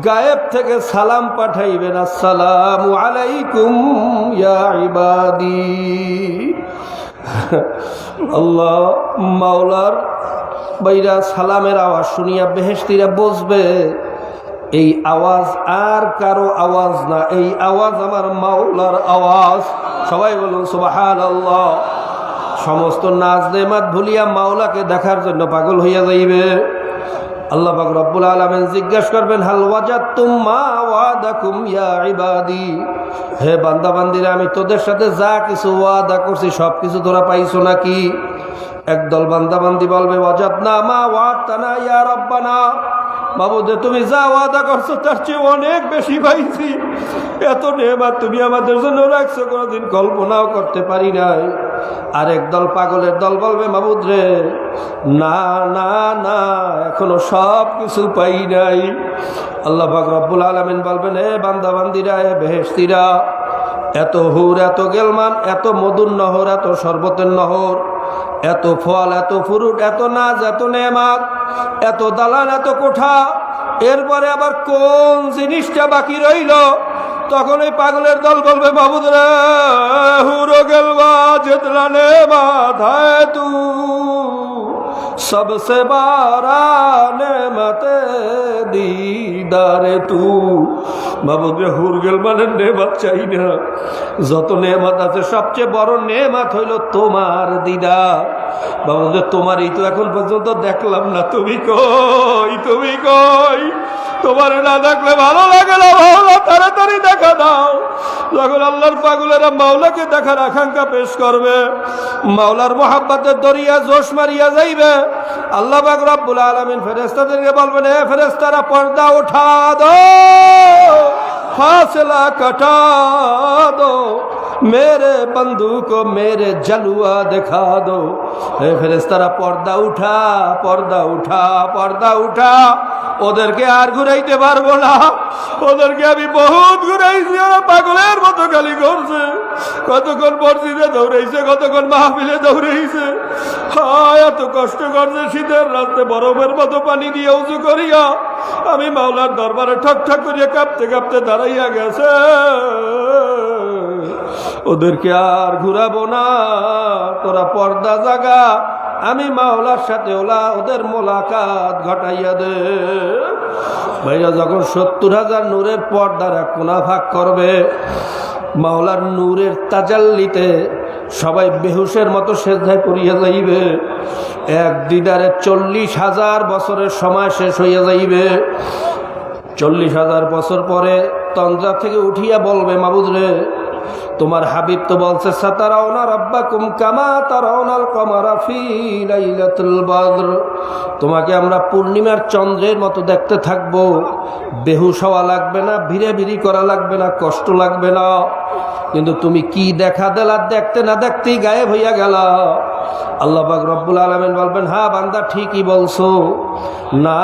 গায়েব থেকে সালাম পাঠাইবেন, আসসালামু আলাইকুম ইয়া ইবাদি। আল্লাহ মাওলার বাইরা সালামের আওয়াজ শুনিয়া বেহেশতিরা বসবে, এই আওয়াজ আর কারো আওয়াজ না, এই আওয়াজ আমার মাওলার আওয়াজ। সবাই বলুন সুবহানাল্লাহ। সমস্ত নাজ নেমাত ভুলিয়া মাওলাকে দেখার জন্য পাগল হইয়া যাইবে। আল্লাহ পাক রব্বুল আলামিন জিজ্ঞাসা করবেন, হাল ওয়াজাদতুম মা ওয়াদাকুম ইয়া ইবাদি, হে বান্দা বান্দিরা, আমি তোদের সাথে যা কিছু ওয়াদা করছি সব কিছু তোরা পাইছো নাকি? একদল বান্দা বান্দি বলবে, ওয়াজাদনা মা ওয়াদানা ইয়া রাব্বানা, মাবুদ তুমি যা ওয়াদা করছো তার চেয়ে অনেক বেশি পাইছি, এত নেয়ামত তুমি আমাদের জন্য রাখছো কোনোদিন কল্পনাও করতে পারি নাই। আর একদল পাগলের দল বলবে, মাবুদ রে না না না, এখনো সব কিছু পাই নাই। আল্লাহ পাক রব্বুল আলামিন বলবেন, হে বান্দা বান্দিরা, হে বেহেশতিরা, এত হুর, এত গেলমান, এত মধুর নহর, এত শরবতের নহর, এত ফল, এত ফ্রুট, এত নাজ, এত নেয়ামত, এত দালান, এত কোঠা, এরপরে আবার কোন জিনিসটা বাকি রইল? তখন এই পাগলের দল বলবে, মাবুদ রে হুরো গেলবা জিতনা নেমাত হ্যায় তু, सबसे बारा नेमते दीदारे तू। মাবুদ রে হুরগেলমানের নেমাত চাই না, যত নেমাত আছে সবচেয়ে বড় নেমাত হইল তোমার দিদার। বাবা তোমারই তো এখন পর্যন্ত দেখলাম না, তুমি কই, তুমি কই? তোমার না দেখলে ভালো লাগে না, মাওলা তাড়াতাড়ি দেখা দাও। যখন আল্লাহর পাগলেরা মাওলাকে দেখার আকাঙ্ক্ষা পেশ করবে, মাওলার মোহাব্বতের দরিয়া জোশ মারিয়া যাইবে, আল্লাহ পাক রব্বুল আলামিন ফেরেশতাদেরকে বলবেন, হে ফেরেশতারা পর্দা উঠা দো, फासला कटा दो, मेरे बंधु को मेरे जलवा दिखा दो। हे फरिश्तारा पर्दा उठा, पर्दा उठा, पर्दा उठा। ওদেরকে আর ঘুরাইতে পারবো না, ওদেরকে আমি বহুত ঘুরাইছি, ওরা পাগলের মতো খালি করছে। কতক্ষণ মসজিদে দৌড়াইছে, কতক্ষণ মাহফিলে দৌড়াইছে, এত কষ্ট করছে, শীতের রাতে বরফের মতো পানি দিয়ে উঁচু করিয়া আমি মাওলার দরবারে ঠক ঠক করিয়া কাঁপতে কাঁপতে দাঁড়াইয়া গেছে। ওদেরকে আর ঘুরাবো না, তোরা পর্দা জাগা, আমি মাওলার সাথে ওদের মোলাকাত ঘটাইয়া দে। ভাইরা যখন 70,000 নূরের পর্দারা কোনা ভাগ করবে, মাওলার নূরের তাজাল্লিতে সবাই বেহুশের মতো সেজদায় পড়িয়া যাইবে। এক দিদারে 40,000 বছরের সময় শেষ হইয়া যাইবে। 40,000 বছর পরে তন্দ্রা থেকে উঠিয়া বলবে, মাবুদ রে, তোমার হাবিব তো বলছে সাতারাউনা রাব্বাকুম কামা তারাউনাল কমারা ফি লাইলাতুল বদর, তোমাকে আমরা পূর্ণিমার চন্দ্রের মতো দেখতে থাকবো। বেহুশ হওয়া লাগবে না, ভিড়ে ভিড়ি করা লাগবে না, কষ্ট লাগবে না। কিন্তু তুমি কি দেখা দিলা, দেখতে না দেখতেই গায়েব হইয়া গেল। আল্লাহ পাক রব্বুল আলামিন বলবেন, হ্যাঁ বান্দা ঠিকই বলছো। না,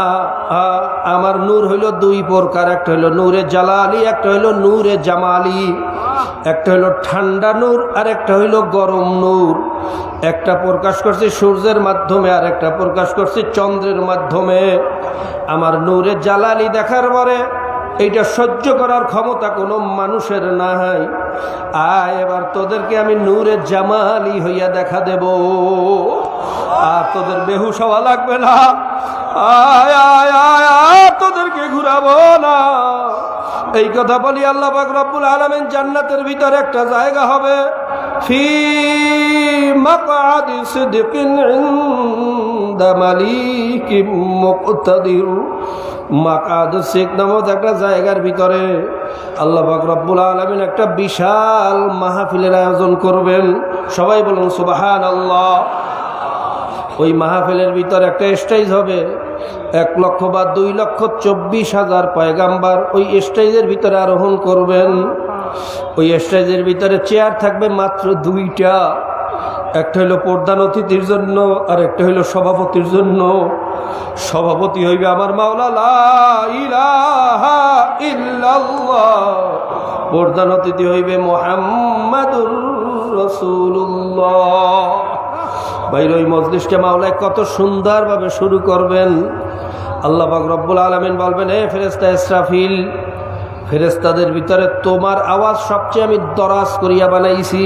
আমার নূর হইল দুই প্রকার, একটা হইল নূরে জালালি, একটা হইল নূরে জামালি। একটা হইল ঠান্ডা নূর আর একটা হইল গরম নূর। একটা প্রকাশ করছি সূর্যের মাধ্যমে আর একটা প্রকাশ করছি চন্দ্রের মাধ্যমে। আমার নূরে জালালি দেখার পরে এইটা সহ্য করার ক্ষমতা কোনো মানুষের নাই। আয় এবার তোদেরকে আমি নূরে জামালি হইয়া দেখা দেব, আর তোদের বেহুশ হওয়া লাগবে না। আয় আয় আয় আয়, তোদেরকে ঘুরাবো না। এই কথা বলি আল্লাহ পাক রব্বুল আলামিন জান্নাতের ভিতরে একটা জায়গা হবে, ফি মাকআদি সিদকিন ইনদা মালিকিম মুকতাদির। মাকআদ সিদক নামক একটা জায়গার ভিতরে আল্লাহ পাক রব্বুল আলামিন একটা বিশাল মাহফিলের আয়োজন করবেন। সবাই বলুন সুবহানাল্লাহ। ওই মাহফিলের ভিতরে একটা স্টেজ হবে, 1 লক্ষ বা 2 লক্ষ 24,000 পয়গাম্বার ওই স্টেজের ভিতরে আরোহণ করবেন। ওই স্টেজের ভিতরে চেয়ার থাকবে মাত্র 2টা, একটা হইল প্রধান অতিথির জন্য আর একটা হইল সভাপতির জন্য। সভাপতি হইবে আমার মাওলা লা ইলাহা ইল্লাল্লাহ, প্রধান অতিথি হইবে মুহাম্মাদুর রাসূলুল্লাহ। বাইরে ওই মজলিসটা মাওলায় কত সুন্দরভাবে শুরু করবেন। আল্লাহ পাক রব্বুল আলামিন বলবেন, হে ফেরেশতা ইসরাফিল, ফেরেশতাদের ভিতরে তোমার আওয়াজ সবচেয়ে আমি দরাজ করিয়া বানাইছি।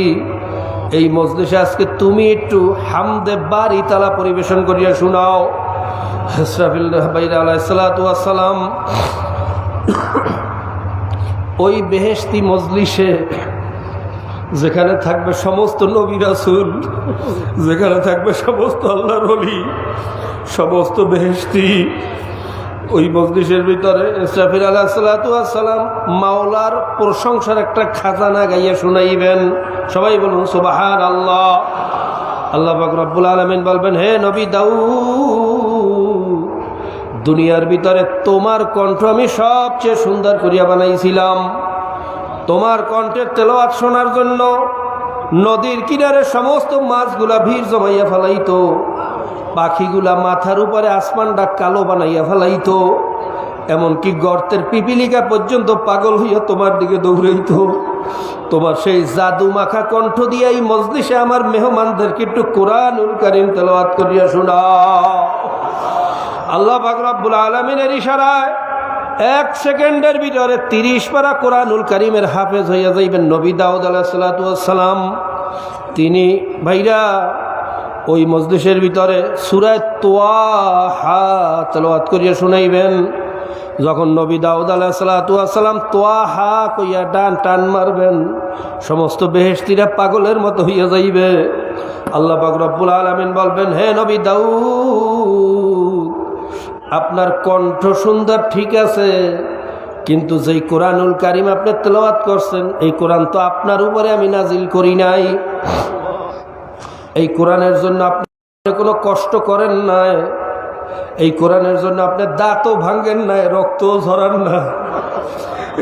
এই মজলিসে আজকে তুমি একটু হামদে বারি তালা পরিবেশন করিয়া শোনাও। ইসরাফিল বাইরে আলাইহিস সালাতু ওয়াস সালাম ওই বেহেশতি মজলিসে, যেখানে থাকবে সমস্ত নবী রাসূল, যেখানে থাকবে সমস্ত আল্লাহর ওলি, সমস্ত বেহেশতি, ওই মজলিসের ভিতরে ইসরাফিল আলাইহিস সালাতু ওয়াস সালাম মাওলার প্রশংসার একটা খাজানা গাইয়া শুনাইবেন। সবাই বলুন সুবহানাল্লাহ। আল্লাহ পাক রব্বুল আলামিন বলবেন, হে নবী দাউদ, দুনিয়ার ভিতরে তোমার কণ্ঠ আমি সবচেয়ে সুন্দর করিয়া বানাইছিলাম। তোমার কণ্ঠের তেলাওয়াত শোনার জন্য নদীর কিনারে সমস্ত মাছগুলা ভিড় জমাইয়া ফেলাইতো, পাখিগুলা মাথার উপরে আসমানটা কালো বানাইয়া ফেলাইতো, এমনকি গর্তের পিপিলিকা পর্যন্ত পাগল হইয়া তোমার দিকে দৌড়াইতো। তোমার সেই জাদু মাখা কণ্ঠ দিয়ে এই মজলিসে আমার মেহমানদেরকে একটু কোরআনুল কারীম তেলাওয়াত করিয়া শোনাও। আল্লাহ পাক রব্বুল আলামিনের ইশারায় 1 সেকেন্ডের ভিতরে 30 পারা কোরআনুল কারীমের হাফেজ হইয়া যাইবেন নবী দাউদ আলাইহিস সালাতু ওয়াস সালাম। তিনি ভাইরা ওই মজলিসের ভিতরে সূরা তোয়াহা তেলাওয়াত করিয়া শুনাইবেন। যখন নবী দাউদ আলাইহিস সালাতু ওয়াস সালাম তোয়াহা কইয়া টান মারবেন, সমস্ত বেহেশতিরা পাগলের মতো হইয়া যাইবে। আল্লাহ পাক রব্বুল আলামিন বলবেন, হে নবী দাউদ, আপনার কণ্ঠ সুন্দর ঠিক আছে, কিন্তু যেই কোরআনুল কারীম আপনি তেলাওয়াত করছেন, এই কোরআন তো আপনার উপরে আমি নাজিল করি নাই। এই কোরআনের জন্য আপনি কোনো কষ্ট করেন নাই, এই কোরআনের জন্য আপনি দাঁতও ভাঙেন নাই, রক্তও ঝরান না।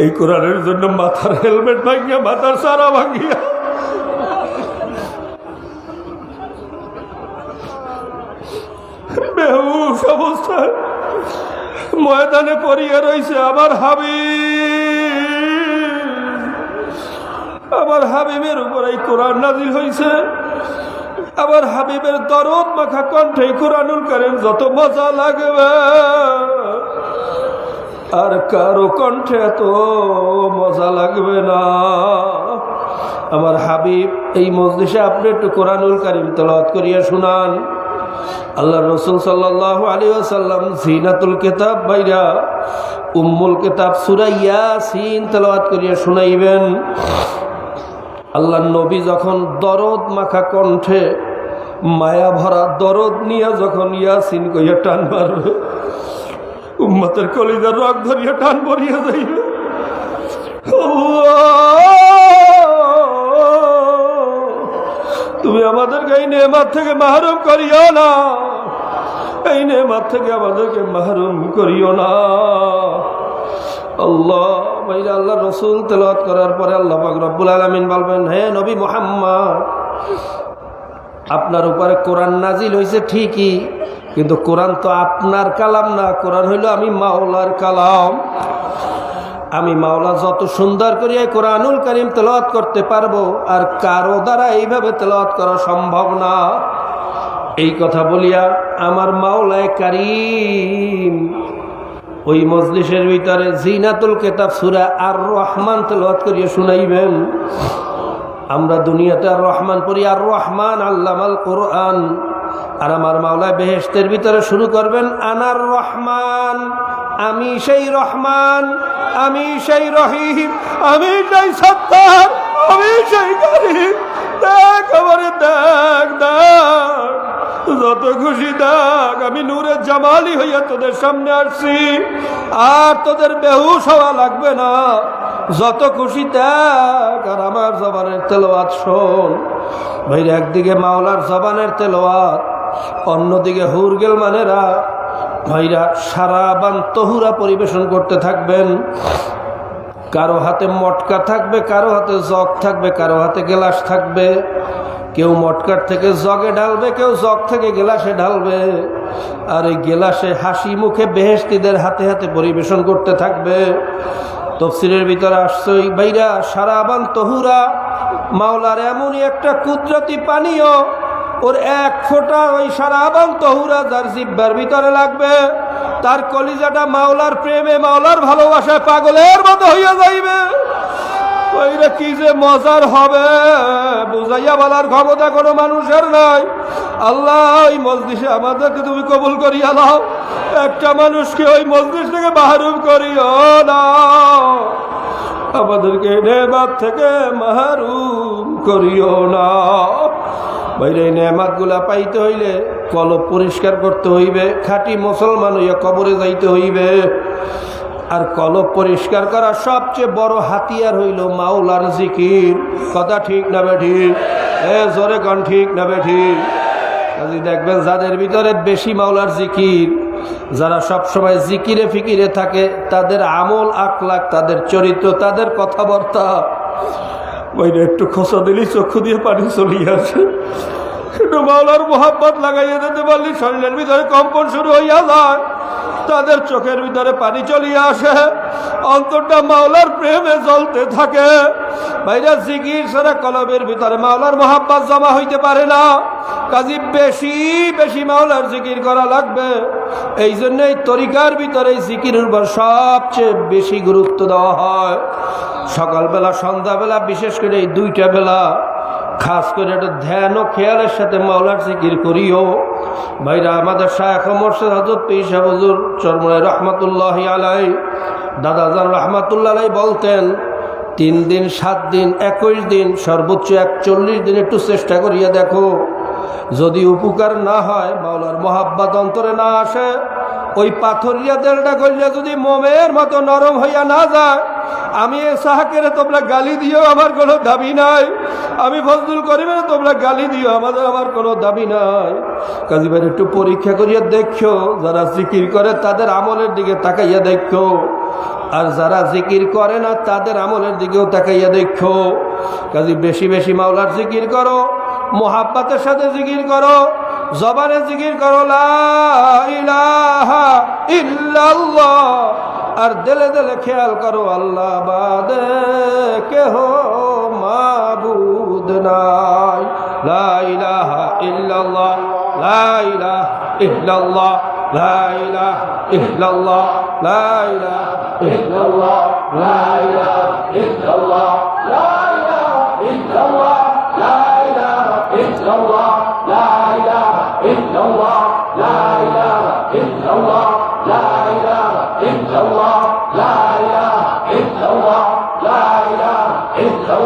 এই কোরআনের জন্য মাথার হেলমেট ভাঙিয়া, মাথার সারা ভাঙিয়া বেহুশ অবস্থায় ময়দানে পড়িয়া রয়েছে আমার হাবিব। আমার হাবিবের উপর এই কোরআন নাজিল হয়েছে। আমার হাবিবের দরদ মাখা কণ্ঠে কোরআনুল কারীম যত মজা লাগবে, আর কারো কণ্ঠে এত মজা লাগবে না। আমার হাবিব এই মজলিসে আপনি একটু কোরআনুল কারীম তেলাওয়াত করিয়া শুনান। আল্লাহ রসুল সাল্লাল্লাহু আলাইহি ওয়াসাল্লাম জিনাতুল কিতাব বাইরা উম্মুল কিতাব সূরা ইয়াসিন তেলাওয়াত করিয়া শুনাইবেন। আল্লাহ নবী যখন দরদ মাখা কণ্ঠে মায়া ভরা দরদ নিয়ে যখন ইয়াসিন কইয়া টান মারবে, উম্মতের কলিজার রগ ধরিয়া টান ভরিয়া যাইবে। তুমি আমাদেরকে এই নেয়ামত থেকে মাহরুম করিও না, এই নেয়ামত থেকে আমাদেরকে মাহরুম করিও না। আল্লাহ ভাইরা আল্লাহ রসুল তেলাওয়াত করার পরে আল্লাহ পাক রব্বুল আলামিন বলবেন, হে নবী মুহাম্মদ, আপনার উপরে কোরআন নাজিল হয়েছে ঠিকই, কিন্তু কোরআন তো আপনার কালাম না, কোরআন হইল আমি মাওলার কালাম। আমি মাওলা যত সুন্দর করে কোরআনুল কারীম তেলাওয়াত করতে পারবো, আর কারো দ্বারা এইভাবে তেলাওয়াত করা সম্ভব না। এই কথা বলিয়া আমার মাওলায়ে কারীম ওই মজলিসের ভিতরে জিনাতুল কিতাব সূরা আর রহমান তেলাওয়াত করিয়া শুনাইবেন। আমরা দুনিয়াতে আর রহমান পড়ি, আর রহমান আল্লামাল কোরআন, আর আমার মাওলা বেহেশতের ভিতরে শুরু করবেন আনার রহমান, আমি সেই রহমান, আমি সেই রহিম, আমি সেই সত্তার, আমি সেই কারীম। দেখ আমারে, দেখ দেখ, যত খুশি দেখ, আমি নূরে জামালি হইয়া তোদের সামনে আসছি, আর তোদের বেহুশ হওয়া লাগবে না। যত খুশি দেখ, আর আমার জবানের তেলাওয়াত শোন। ভাইরা একদিকে মাওলার জবানের তেলাওয়াত, অন্যদিকে হুরগেল মানেরা ভাইরা সারাবান তহুরা পরিবেশন করতে থাকবেন। কারো হাতে মটকা থাকবে, কারো হাতে জগ থাকবে, কারো হাতে গেলাস থাকবে। কেউ মটকার থেকে জগে ঢালবে, কেউ জগ থেকে গেলাসে ঢালবে, আর এই গেলাসে হাসি মুখে বেহেশতীদের হাতে হাতে পরিবেশন করতে থাকবে। তফসিরের ভিতরে আসছে ভাইরা সারাবান তহুরা মাওলার এমনই একটা কুদরতি পানীয়, ওর এক ফোঁটা ওই সারাবান তহুরা যার জিহ্বার ভিতরে লাগবে, তার কলিজাটা মাওলার প্রেমে, মাওলার ভালোবাসায় পাগলের মতো হইয়া যাইবে। ওইটা কি যে মজার হবে, বুঝাইয়া বলার ক্ষমতা কোনো মানুষের নাই। আল্লাহ ওই মজলিসে আমাদেরকে তুমি কবুল করিয়া নাও, একটা মানুষকে ওই মজলিস থেকে মাহরুম করিও না, আমাদেরকে নেয়ামত থেকে মাহরুম করিও না। বাইরে এই নেয়ামতগুলা পাইতে হইলে কলব পরিষ্কার করতে হইবে, খাঁটি মুসলমান হইয়া কবরে যাইতে হইবে। আর কলব পরিষ্কার করা সবচেয়ে বড় হাতিয়ার হইল মাওলার জিকির। কথা ঠিক না বেঠিক? জোরে কন ঠিক না বেঠিক? কাজে দেখবেন যাদের ভিতরে বেশি মাওলার জিকির, যারা সবসময় জিকিরে ফিকিরে থাকে, তাদের আমল আখলাক, তাদের চরিত্র, তাদের কথাবার্তা বাইরে একটু খোঁচা দিলেই চক্ষু দিয়ে পানি চলিয়ে আসে। একটু মাওলার মোহাব্বত লাগাইয়া দিতে পারলে শরীরের ভিতরে কম্পন শুরু হইয়া যায়, তাদের চোখের ভিতরে পানি চলিয়ে আসে, অন্তরটা মাওলার প্রেমে জ্বলতে থাকে। বাইরে জিকির ছাড়া কলবের ভিতরে মাওলার মোহাব্বত জমা হইতে পারে না। কাজী বেশি বেশি মাওলার জিকির করা লাগবে। এই জন্যই তরিকার ভিতরে জিকিরের উপর সবচেয়ে বেশি গুরুত্ব দেওয়া হয়। সকালবেলা সন্ধ্যাবেলা, বিশেষ করে এই দুইটা বেলা খাস করে একটা ধ্যান ও খেয়ালের সাথে মাওলার জিকির করিও। ভাইরা আমাদের শায়খ মুর্শিদ হযরত পীর সাহেব হুজুর চরমনাই রহমাতুল্লাহি আলাইহি, দাদাজান রহমাতুল্লাহ আলাইহি বলতেন 3 দিন 7 দিন 21 দিন সর্বোচ্চ 41 দিন একটু চেষ্টা করিয়া দেখো, যদি উপকার না হয়, মাওলার মোহাব্বত অন্তরে না আসে, ওই পাথরিয়া দেলটা করলে যদি মোমের মতো নরম হইয়া না যায়, আমি সাহাকেরে তোমরা গালি দিও, আমার কোনো দাবি নাই। আমি ফজলুল করিমের তোমরা গালি দিও, আমার কোনো দাবি নাই। কাজী ভাই একটু পরীক্ষা করিয়া দেখো, যারা জিকির করে তাদের আমলের দিকে তাকাইয়া দেখো, আর যারা জিকির করে না তাদের আমলের দিকেও তাকাইয়া দেখো। কাজী বেশি বেশি মাওলার জিকির করো, মোহাব্বতের সাথে জিকির করো, জবানে জিকির করো লা ইলাহা ইল্লাল্লাহ, আর দিলে দিলে খেয়াল করো আল্লাহ বাদে কেহ মাবুদ নাই। লা ইলাহা ইল্লাল্লাহ, লা ইলাহা ইল্লাল্লাহ, লা ইলাহা ইল্লাল্লাহ, লা ইলাহা ইল্লাল্লাহ, লা ইলাহা ইল্লাল্লাহ, লা ইলাহা ইল্লাল্লাহ, লা ইলাহা ইল্লাল্লাহ, লা ইলাহা ইল্লাল্লাহ।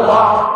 La